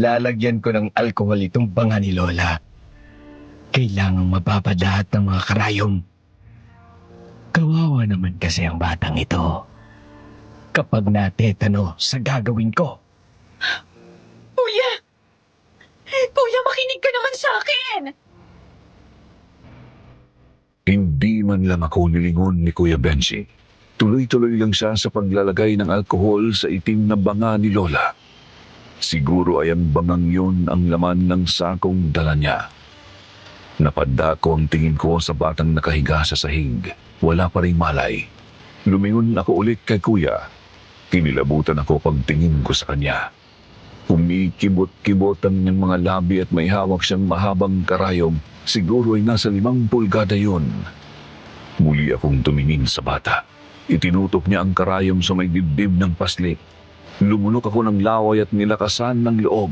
lalagyan ko ng alkohol itong banga ni Lola. Kailangang mapapadahat ng mga karayom. Kawawa naman kasi ang batang ito. Kapag natetano sa gagawin ko. Kuya! Kuya, makinig ka naman sa akin! Hindi man lang ako nilingon ni Kuya Benji. Tuloy-tuloy lang siya sa paglalagay ng alkohol sa itim na banga ni Lola. Siguro ay ang bangang yun ang laman ng sakong dala niya. Napadda ko ang tingin ko sa batang nakahiga sa sahig. Wala pa rin malay. Lumingon ako ulit kay Kuya. Kinilabutan ako pagtingin ko sa kanya. Kumikibot-kibot ang niyang mga labi at may hawak siyang mahabang karayom. Siguro ay nasa 5 pulgada yun. Muli akong tumingin sa bata. Itinutok niya ang karayom sa may dibdib ng paslit. Lumunok ako ng laway at nilakasan ng loob.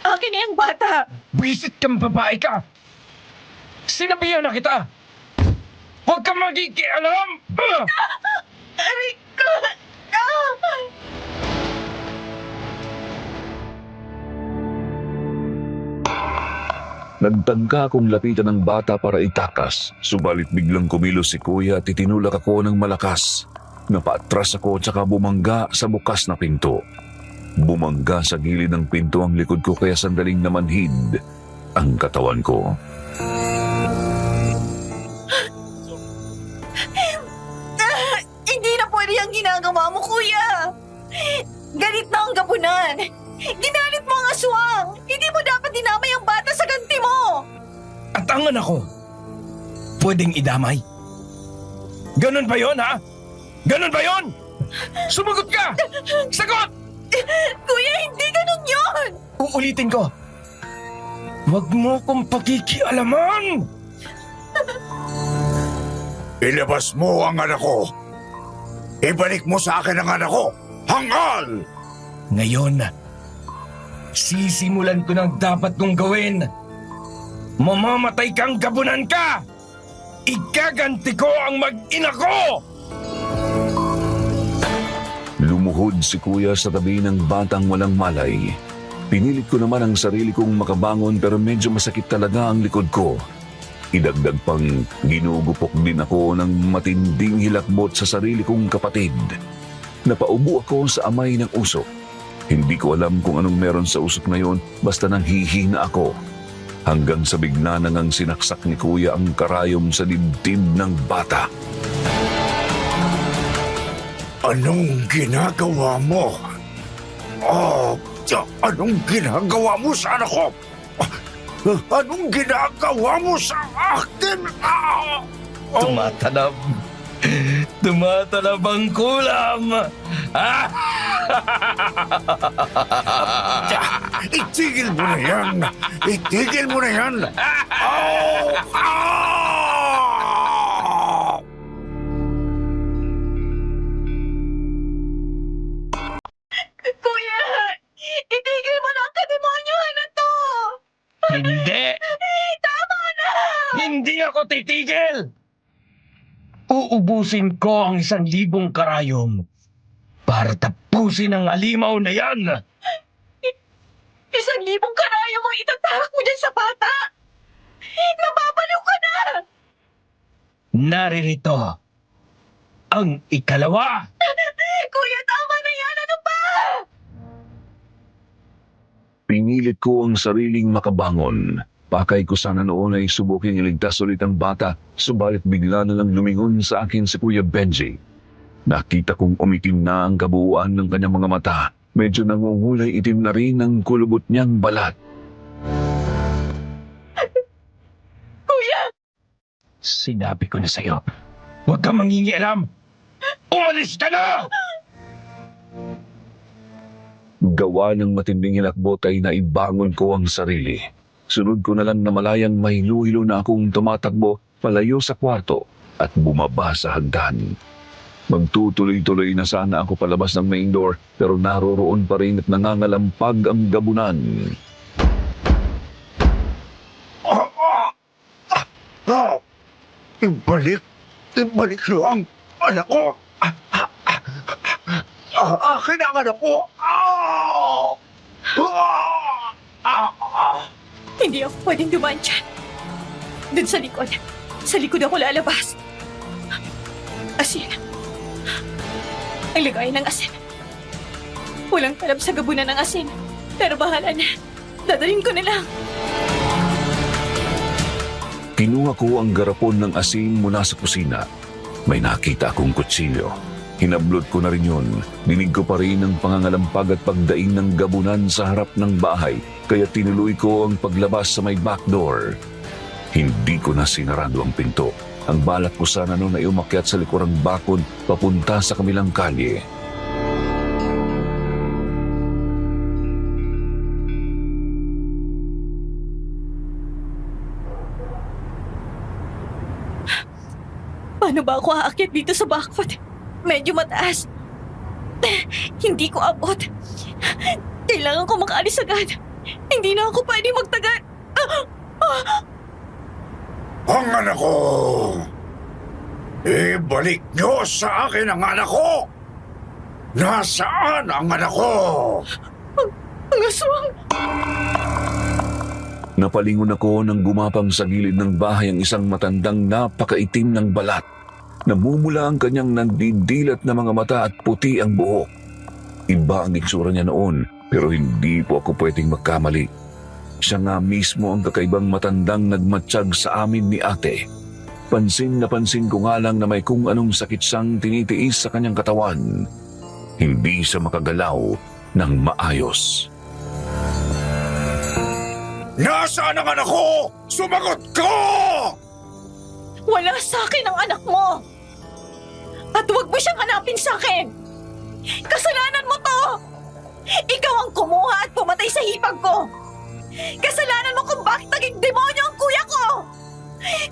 Akin na yung bata! Bisit kang babae ka! Sinabihan na kita! Huwag kang magigialam! Aray ko! Ah! Nagtangka akong lapitan ng bata para itakas. Subalit biglang kumilos si Kuya at itinulak ako ng malakas. Napaatras ako at saka bumangga sa bukas na pinto. Bumangga sa gilid ng pinto ang likod ko kaya sandaling namanhid ang katawan ko. Hindi na pwede ang ginagawa mo, Kuya! Galit na ang gabunan! Ginalit mo ang aswang! Hindi mo dapat dinamay ang bata sa ganti mo! At ang anak ko, pwedeng idamay? Ganun ba yon, ha? Ganun ba yon? Sumagot ka! Sagot! Kuya, hindi ganun yun! Uulitin ko. Huwag mo kong pakikialaman! Ilabas mo ang anak ko. Ibalik mo sa akin ang anak ko. Hangal! Ngayon, sisimulan ko ng dapat kong gawin. Mamamatay kang gabunan ka! Igaganti ko ang mag-ina ko! Lumuhod si Kuya sa tabi ng batang walang malay. Pinilit ko naman ang sarili kong makabangon pero medyo masakit talaga ang likod ko. Idagdag pang ginugupok din ako ng matinding hilakbot sa sarili kong kapatid. Napaubo ako sa amay ng usok. Hindi ko alam kung anong meron sa usok na yon, basta nang hihina ako. Hanggang sa bigla na ngang sinaksak ni Kuya ang karayom sa dibdib ng bata. Anong ginagawa mo? Anong ginagawa mo sa anak ko? Anong ginagawa mo sa akin? Tumatalab. Tumatalab ang kulam. Itigil mo na yan! Itigil mo na yan! Kuya! Itigil mo na ang kademonyohan na to! Hindi! Tama na! Hindi ako titigil! Uubusin ko ang 1,000 karayom para tapusin ang alimaw na yan. 1,000 karayom ang itatahak mo dyan sa bata! Nababaliw ka na! Naririto ang ikalawa. Kuya, tama na yan! Ano ba? Pinilit ko ang sariling makabangon. Pakay ko sana noon ay subukin iligtas ulit ang bata, subalit bigla na lang lumingon sa akin si Kuya Benji. Nakita kong umitim na ang kabuuan ng kanyang mga mata. Medyo nangungulay itim na rin ang kulubot niyang balat. Kuya! Sinabi ko na sa'yo, huwag kang mangingialam. Umalis ka na! Gawa ng matinding hilakbot ay naibangon ko ang sarili. Sunod ko na lang na malayang may hilo na akong tumatakbo palayo sa kwarto at bumaba sa hagdan. Magtutuloy-tuloy na sana ako palabas ng main door pero naroroon pa rin at nangangalampag ang gabunan. Ibalik lang, anak ko. Akin ang anak ko. Hindi ako pwedeng dumaan dyan. Doon sa likod. Sa likod ako lalabas. Asin. Ang lagay ng asin. Walang talab sa gabunan ng asin. Pero bahala na. Dadalhin ko na lang. Kinuha ko ang garapon ng asin mula sa kusina. May nakita akong kutsilyo. Hinablot ko na rin yun. Dinig ko pa rin ang pangangalampag at pagdaing ng gabunan sa harap ng bahay, kaya tinuloy ko ang paglabas sa may back door. Hindi ko na sinarado ang pinto. Ang balak ko sana noon ay umakyat sa likurang bakod papunta sa kamilang kalye. Paano ba ako aakyat dito sa bakod? Medyo mataas. Hindi ko abot. Kailangan ko makaalis agad. Hindi na ako pwede magtagal. Ang anak ko! Ibalik niyo sa akin ang anak ko! Nasaan ang anak ko? Ang aswang! Napalingon ako nang gumapang sa gilid ng bahay ang isang matandang napakaitim ng balat. Namumula ang kanyang nandidilat na mga mata at puti ang buhok. Iba ang itsura niya noon pero hindi po ako pwedeng magkamali. Siya nga mismo ang kakaibang matandang nagmatsyag sa amin ni ate. Pansin na pansin ko nga lang na may kung anong sakit siyang tinitiis sa kanyang katawan. Hindi siya makagalaw ng maayos. Nasaan ang anak ko? Sumagot ko! Wala sa akin ang anak mo! At huwag mo siyang hanapin sa akin! Kasalanan mo to! Ikaw ang kumuha at pumatay sa hipag ko! Kasalanan mo kung bakit naging demonyo ang kuya ko!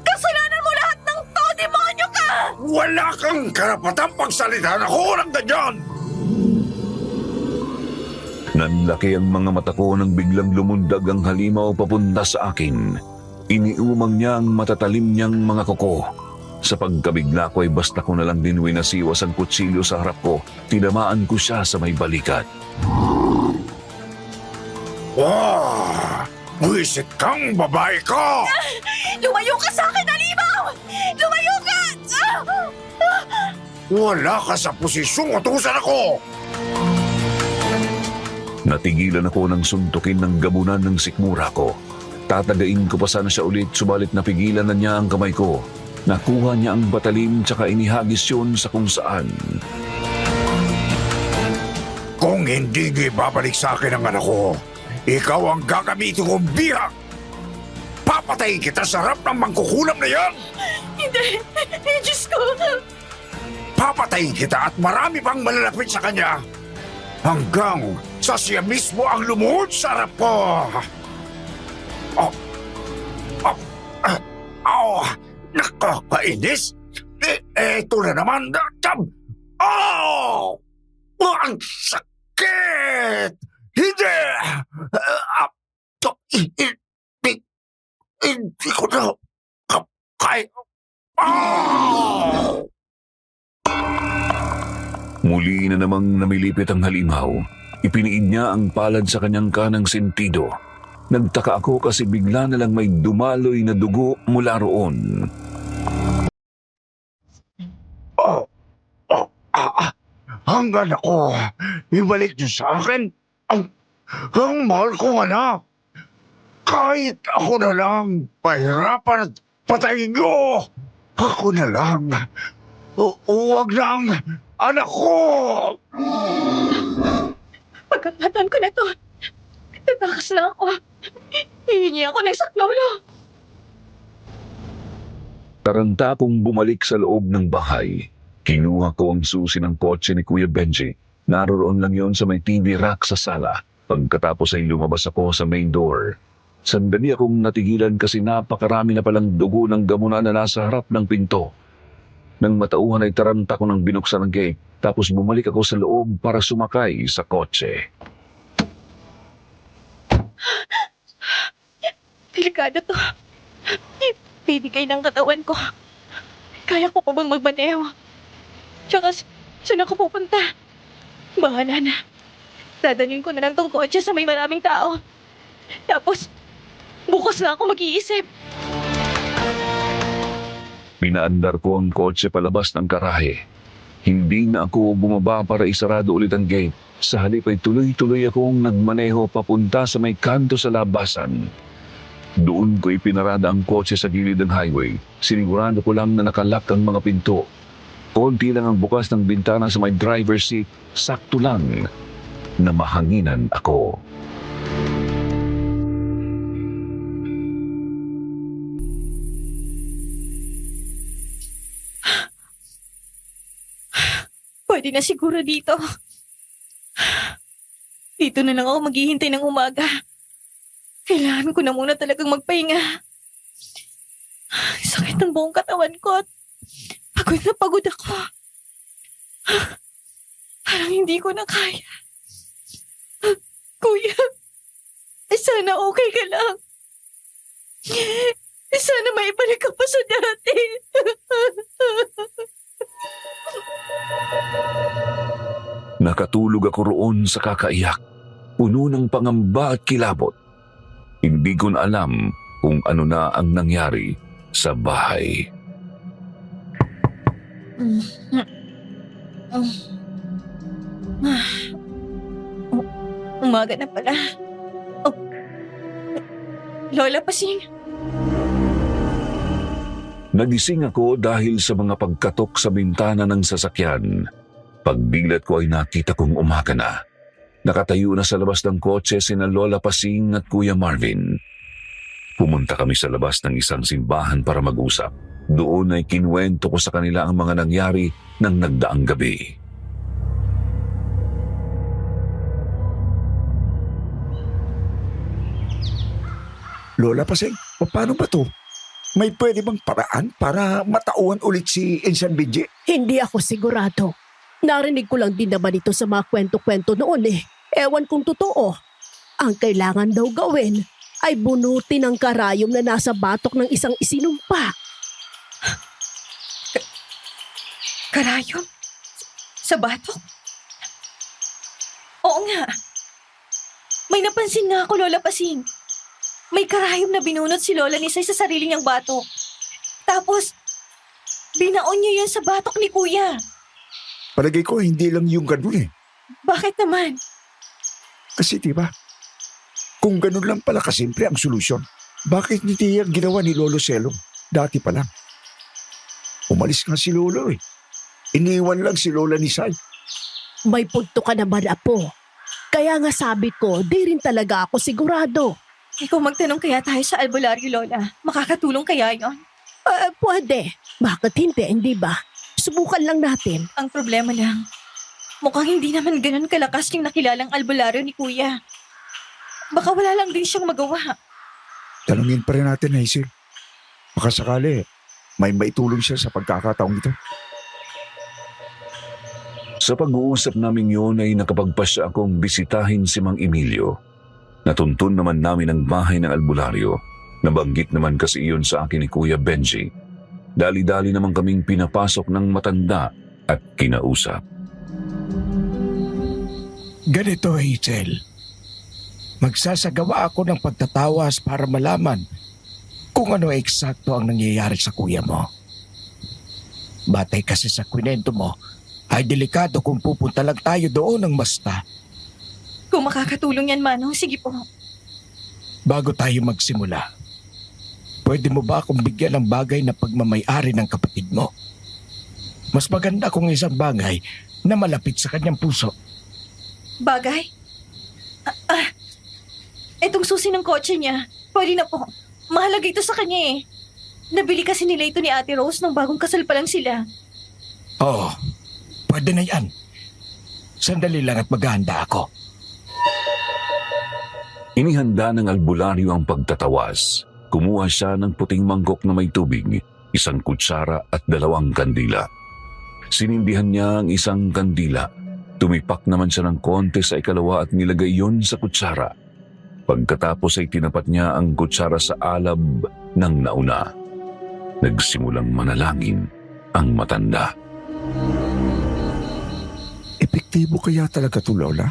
Kasalanan mo lahat ng to! Demonyo ka! Wala kang karapatang pagsalita na ako ng ganyan! Nanlaki ang mga mata ko nang biglang lumundag ang halimaw papunta sa akin. Iniumang niya ang matatalim niyang mga kuko. Sa pagkabigla ko ay basta ko na lang din winasiwas ang kutsilyo sa harap ko. Tinamaan ko siya sa may balikat. Buwisit kang babae ka! Lumayo ka sa akin, halimaw! Lumayo ka! Wala ka sa posisyong utusan ako! Natigilan ako ng suntukin ng gabunan ng sikmura ko. Tatagain ko pa sana siya ulit subalit napigilan na niya ang kamay ko. Nakuha niya ang batalim tsaka inihagis yun sa kung saan. Kung hindi niyo ibabalik sa akin ang anak ko, ikaw ang gagamitin kong bihag! Papatayin kita sa harap ng mangkukulam na yan! Hindi! Diyos ko! Papatayin kita at marami pang malalapit sa kanya! Hanggang sa siya mismo ang lumuhod sa harap ko! Nakakainis! Eto na naman! Ang sakit! Hindi! Hindi ko na kaya. Muli na namang namilipit ang halimaw. Ipiniid niya ang palad sa kanyang kanang sentido. Nagtaka ako kasi bigla na lang may dumaloy na dugo mula roon. Ang anak ko, ibalik niyo sa akin ang mahal kong anak. Kahit ako na lang, pahirapan at patayin niyo. Ako na lang. Huwag lang, anak ko. Pagkakataon ko na to. Tatakas lang ako. Hihingi ako ng saklolo. Taranta akong bumalik sa loob ng bahay. Kinuha ko ang susi ng kotse ni Kuya Benji. Naroon lang yon sa may TV rack sa sala. Pagkatapos ay lumabas ako sa main door. Sandali akong natigilan kasi napakarami na palang dugo ng gamunan na nasa harap ng pinto. Nang matauhan ay taranta ko ng binuksan ng gate, tapos bumalik ako sa loob para sumakay sa kotse. Delikado to. Bibigay ng katawan ko. Kaya ko pa bang magmaneho? Tsaka, saan ako pupunta? Bahala na. Dadalhin ko na lang tong kotse sa may maraming tao. Tapos, bukas na ako mag-iisip. Pinaandar ko ang kotse palabas ng garahe. Hindi na ako bumaba para isarado ulit ang gate. Sa halip ay tuloy-tuloy akong nagmaneho papunta sa may kanto sa labasan. Doon ko ipinarada ang kotse sa gilid ng highway. Sinigurado ko lang na nakalak ang mga pinto. Konti lang ang bukas ng bintana sa may driver's seat. Sakto lang na mahanginan ako. Pwede na siguro dito. Dito na lang ako maghihintay ng umaga. Kailangan ko na muna talagang magpahinga. Sakit ng buong katawan ko at pagod na pagod ako. Parang hindi ko na kaya. Kuya, sana okay ka lang. Sana maibalik ka pa sa dati. Nakatulog ako roon sa kakaiyak, puno ng pangamba at kilabot. Hindi ko na alam kung ano na ang nangyari sa bahay. Umaga na pala. Oh. Lola Pasing. Nagising ako dahil sa mga pagkatok sa bintana ng sasakyan. Pagdilat ko ay nakita kong umaga na. Nakatayo na sa labas ng kotse sina Lola Pasing at Kuya Marvin. Pumunta kami sa labas ng isang simbahan para mag-usap. Doon ay kinuwento ko sa kanila ang mga nangyari ng nagdaang gabi. Lola Paseng, paano ba to? May pwede bang paraan para matauhan ulit si Ensan Benji? Hindi ako sigurado. Narinig ko lang din naman ito sa mga kwento-kwento noon eh. Ewan kung totoo. Ang kailangan daw gawin ay bunutin ang karayom na nasa batok ng isang isinumpa. Karayom? Sa batok? Oo nga. May napansin nga ako, Lola Pasing. May karayom na binunot si Lola Nisay sa sarili niyang batok. Tapos, binaon niya yun sa batok ni Kuya. Palagay ko hindi lang yung ganun eh. Bakit naman? Kasi diba, kung ganun lang pala kasimple ang solusyon, bakit hindi yan ginawa ni Lolo Selong dati pa lang? Umalis nga si Lolo eh. Iniwan lang si Lola Nisay. May punto ka naman, Apo. Kaya nga sabi ko, di rin talaga ako sigurado. Ikaw magtanong kaya tayo sa albularyo, Lola. Makakatulong kaya yon? Pwede. Bakit hindi ba? Subukan lang natin. Ang problema lang, mukhang hindi naman ganun kalakas yung nakilalang albularyo ni Kuya. Baka wala lang din siyang magawa. Tanungin pa rin natin, Hazel. Baka sakali, may maitulong siya sa pagkakataong ito. Sa pag-uusap namin yun ay nakapagpasya akong bisitahin si Mang Emilio. Natuntun naman namin ang bahay ng albularyo. Nabanggit naman kasi iyon sa akin ni Kuya Benji. Dali-dali naman kaming pinapasok ng matanda at kinausap. Ganito, Hazel. Magsasagawa ako ng pagtatawas para malaman kung ano eksakto ang nangyayari sa kuya mo. Batay kasi sa kwento mo, ay delikado kung pupunta lang tayo doon ng basta. Kung makakatulong yan, Manong, sige po. Bago tayo magsimula, pwede mo ba akong bigyan ng bagay na pagmamayari ng kapatid mo? Mas maganda kung isang bagay na malapit sa kanyang puso. Bagay? Etong susi ng kotse niya. Pwede na po. Mahalaga ito sa kanya eh. Nabili kasi nila ito ni Ate Rose nung bagong kasal pa lang sila. Oo, pwede na yan. Sandali lang at maghahanda ako. Inihanda ng albularyo ang pagtatawas. Kumuha siya ng puting mangkok na may tubig, isang kutsara at 2 kandila. Sinindihan niya ang isang kandila. Tumipak naman siya ng konti sa ikalawa at nilagay yon sa kutsara. Pagkatapos ay tinapat niya ang kutsara sa alab ng nauna. Nagsimulang manalangin ang matanda. Epektibo kaya talaga to, Lola?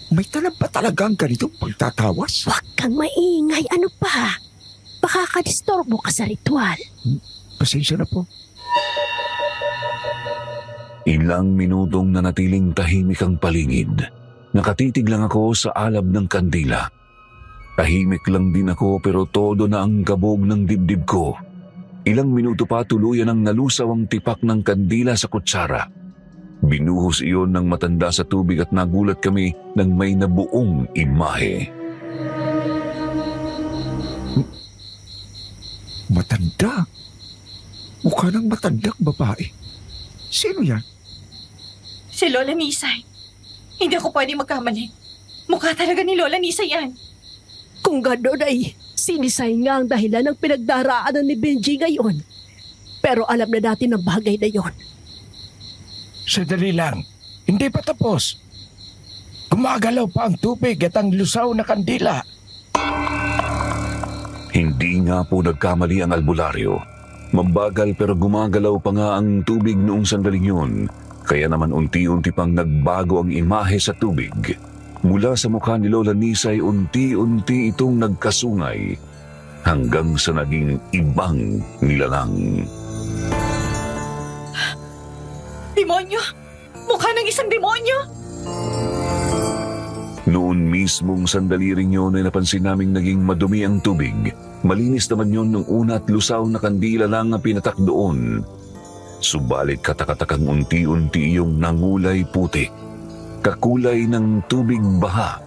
May talab ba talaga ang ganitong pagtatawas? Huwag kang maingay, ano pa? Baka kadistorbo ka sa ritual. Pasensya na po. Ilang minutong nanatiling tahimik ang paligid. Nakatitig lang ako sa alab ng kandila. Tahimik lang din ako pero todo na ang gabog ng dibdib ko. Ilang minuto pa tuluyan ang nalusaw ang tipak ng kandila sa kutsara. Binuhos iyon ng matanda sa tubig at nagulat kami nang may nabuong imahe. Matanda? Mukha ng matandang babae. Sino yan? Si Lola Nisay. Hindi ako pwede magkamali. Mukha talaga ni Lola Nisay yan. Kung gano'n ay sinisay nga ang dahilan ng pinagdaraanan ni Benji ngayon. Pero alam na natin ang bagay na yon. Sandali lang, hindi pa tapos. Gumagalaw pa ang tubig at ang lusaw na kandila. Hindi nga po nagkamali ang albularyo. Mabagal pero gumagalaw pa nga ang tubig noong sandaling yun. Kaya naman unti-unti pang nagbago ang imahe sa tubig. Mula sa mukha ni Lola Nisay, unti-unti itong nagkasungay hanggang sa naging ibang nilalang. Demonyo! Mukha ng isang demonyo! Noon mismong sandali rin yun ay napansin naming naging madumi ang tubig. Malinis naman yun nung una at lusaw na kandila lang ang pinatak doon. Subalit katakatakang unti-unti yung nangulay puti. Kakulay ng tubig baha.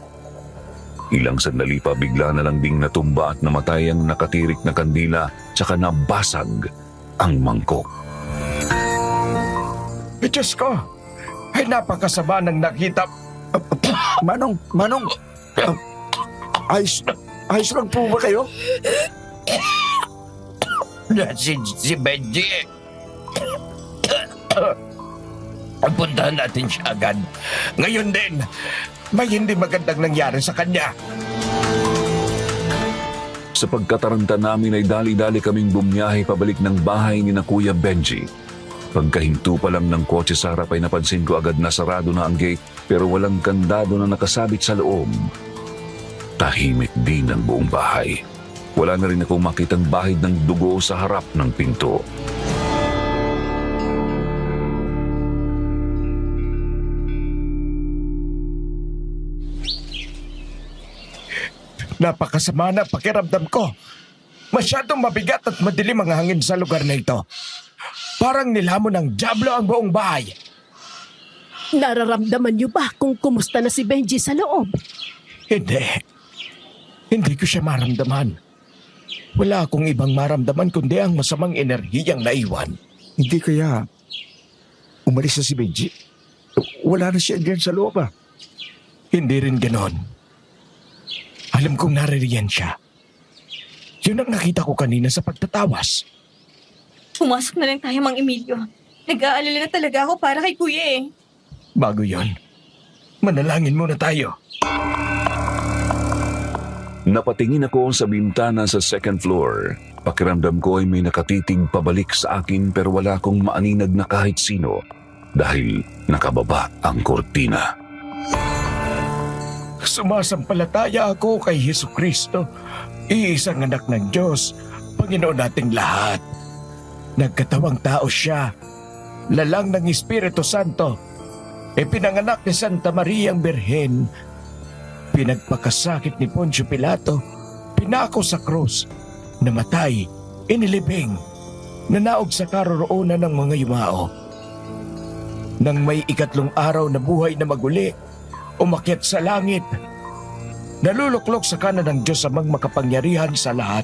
Ilang sandali pa bigla na lang ding natumba at namatay ang nakatirik na kandila tsaka nabasag ang mangkok. Diyos ko, ay napakasama ng nakita. Manong, ayos lang po ba kayo? Si Benji. Puntahan natin siya agad. Ngayon din, may hindi magandang nangyari sa kanya. Sa pagkataranta namin ay dali-dali kaming bumiyahe pabalik ng bahay ni na Kuya Benji. Pagkahinto pa lang ng kotse sa harap ay napansin ko agad na sarado na ang gate pero walang kandado na nakasabit sa loob. Tahimik din ang buong bahay. Wala na rin akong makitang bahid ng dugo sa harap ng pinto. Napakasama na pakiramdam ko. Masyadong mabigat at madilim ang hangin sa lugar na ito. Parang nilamon ng dyablo ang buong bahay. Nararamdaman niyo ba kung kumusta na si Benji sa loob? Hindi. Hindi ko siya maramdaman. Wala akong ibang maramdaman kundi ang masamang enerhiyang naiwan. Hindi kaya umalis na si Benji? Wala na siya dyan sa loob ah. Hindi rin ganon. Alam kong naririyan siya. Yun ang nakita ko kanina sa pagtatawas. Pumasok na lang tayo, Mang Emilio. Nag-aalala na talaga ako para kay Kuya eh. Bago yon, manalangin muna tayo. Napatingin ako sa bintana sa second floor. Pakiramdam ko ay may nakatitig pabalik sa akin pero wala akong maaninag na kahit sino dahil nakababa ang kortina. Sumasampalataya ako kay Hesukristo, iisang anak ng Diyos, Panginoon nating lahat. Nagkatawang tao siya, lalang ng Espiritu Santo, pinanganak ni Santa Maria ang Birhen, pinagpakasakit ni Poncio Pilato, pinako sa krus, namatay, inilibing, nanaog sa karoroonan ng mga yumao. Nang may 3 araw na buhay na maguli, umakyat sa langit, naluluklok sa kanan ng Diyos amang makapangyarihan sa lahat.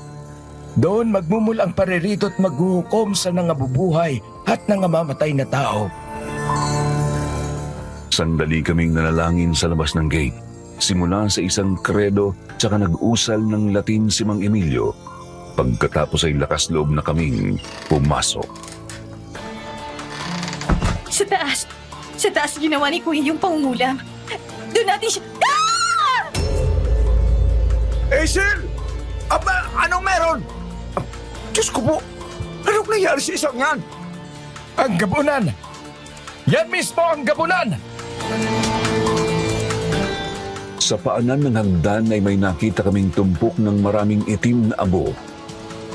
Doon magmumul ang paririto at maghuhukom sa nangabubuhay at lahat ng mamamatay na tao. Sandali kaming nanalangin sa labas ng gate. Simula sa isang kredo, tsaka nag-usal ng Latin si Mang Emilio. Pagkatapos ay lakas loob na kaming pumasok. Sa taas ginawa ni Kuya yung pangungulam. Doon natin siya... Hazel! Aba, anong meron? Diyos ko po, anong nangyari sa isang yan? Ang gabunan! Yan mismo ang gabunan! Sa paanan ng hagdan ay may nakita kaming tumpok ng maraming itim na abo.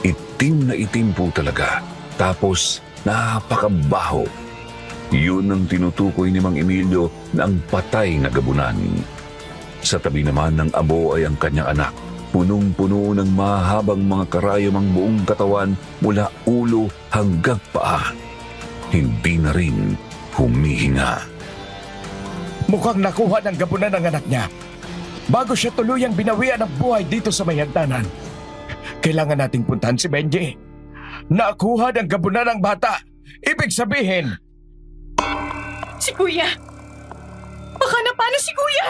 Itim na itim po talaga. Tapos napakabaho. Yun ang tinutukoy ni Mang Emilio na ang patay na gabunan. Sa tabi naman ng abo ay ang kanyang anak. Punong-puno ng mahabang mga karayom ang buong katawan mula ulo hanggang paa. Hindi na rin humihinga. Mukhang nakuha ng gabunan ng anak niya. Bago siya tuluyang binawian ng buhay dito sa may hagdanan. Kailangan nating puntahan si Benji. Nakuha ng gabunan ng bata. Ibig sabihin, Si Kuya! Baka na paano si Kuya?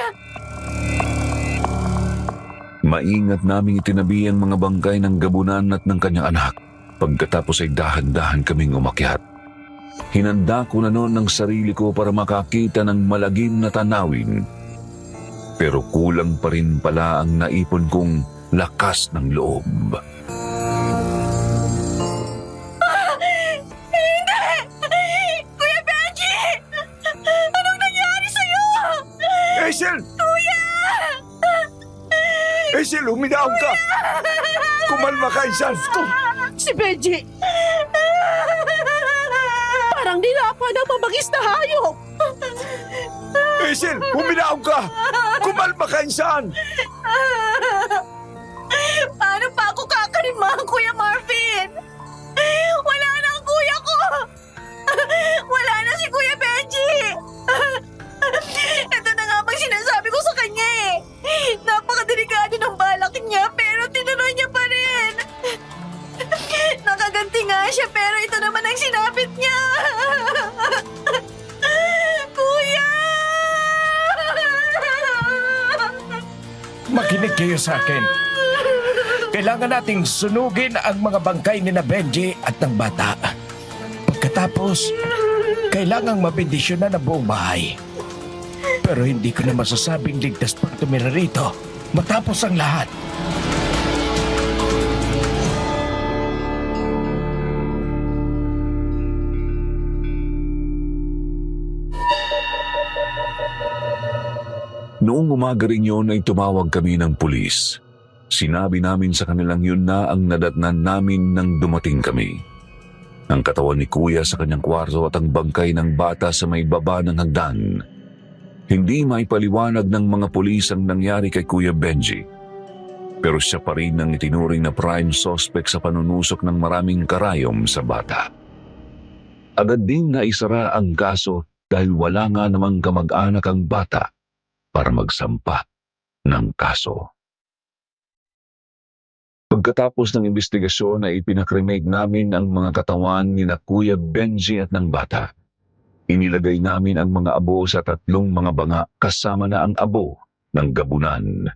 Maingat naming itinabi ang mga bangkay ng gabunan at ng kanyang anak. Pagkatapos ay dahan-dahan kaming umakyat. Hinanda ko na noon ang sarili ko para makakita ng malagim na tanawin. Pero kulang pa rin pala ang naipon kong lakas ng loob. Kuya Benji! Anong nangyari sa'yo? Hazel! Kuya! Hazel, huminahon ka! Kumalma ka, Hazel! Si Benji! Parang nilapa ng mamagis na hayop! Hazel, huminahon ka! Kumalma ka, Hazel! Paano pa ako kakalimang, Kuya Marvin? Wala na ang kuya ko! Wala na si Kuya Benji! Ito na nga bang sinasabi ko sa kanya eh. Napakadelikado ng balak niya pero tinuloy niya pa rin. Nakaganti nga siya pero ito naman ang sinapit niya. Kuya! makinig kayo sa akin. Kailangan nating sunugin ang mga bangkay ni na Benji at ng bata. Pagkatapos, kailangang mabendisyonan ang buong bahay. Pero hindi ko na masasabing ligtas pang tumira rito matapos ang lahat. Noong umaga rin yun ay tumawag kami ng pulis. Sinabi namin sa kanilang yun na ang nadatnan namin nang dumating kami. Ang katawan ni Kuya sa kanyang kwarto at ang bangkay ng bata sa may baba ng hagdan. Hindi maipaliwanag ng mga pulis ang nangyari kay Kuya Benji. Pero siya pa rin ang itinuring na prime suspect sa panunusok ng maraming karayom sa bata. Agad ding naisara ang kaso dahil wala nga namang kamag-anak ang bata para magsampa ng kaso. Pagkatapos ng investigasyon ay ipinakremate namin ang mga katawan ni na Kuya Benji at ng bata. Inilagay namin ang mga abo sa 3 mga banga kasama na ang abo ng gabunan.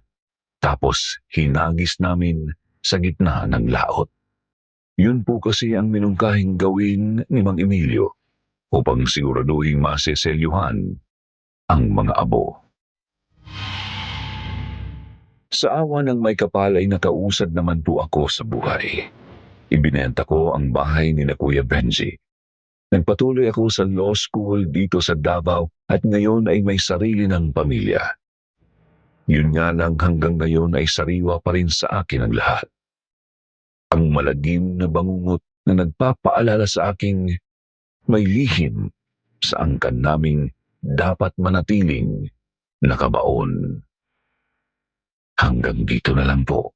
Tapos hinagis namin sa gitna ng laot. Yun po kasi ang minungkahing gawin ni Mang Emilio upang siguraduhin maseselyuhan ang mga abo. Sa awa ng may kapal ay nakausad naman po ako sa buhay. Ibinenta ko ang bahay ni na Kuya Benji. Nagpatuloy ako sa law school dito sa Davao at ngayon ay may sarili ng pamilya. Yun nga lang hanggang ngayon ay sariwa pa rin sa akin ang lahat. Ang malagim na bangungot na nagpapaalala sa aking may lihim sa angkan naming dapat manatiling nakabaon. Hanggang dito na lang po.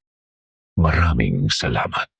Maraming salamat.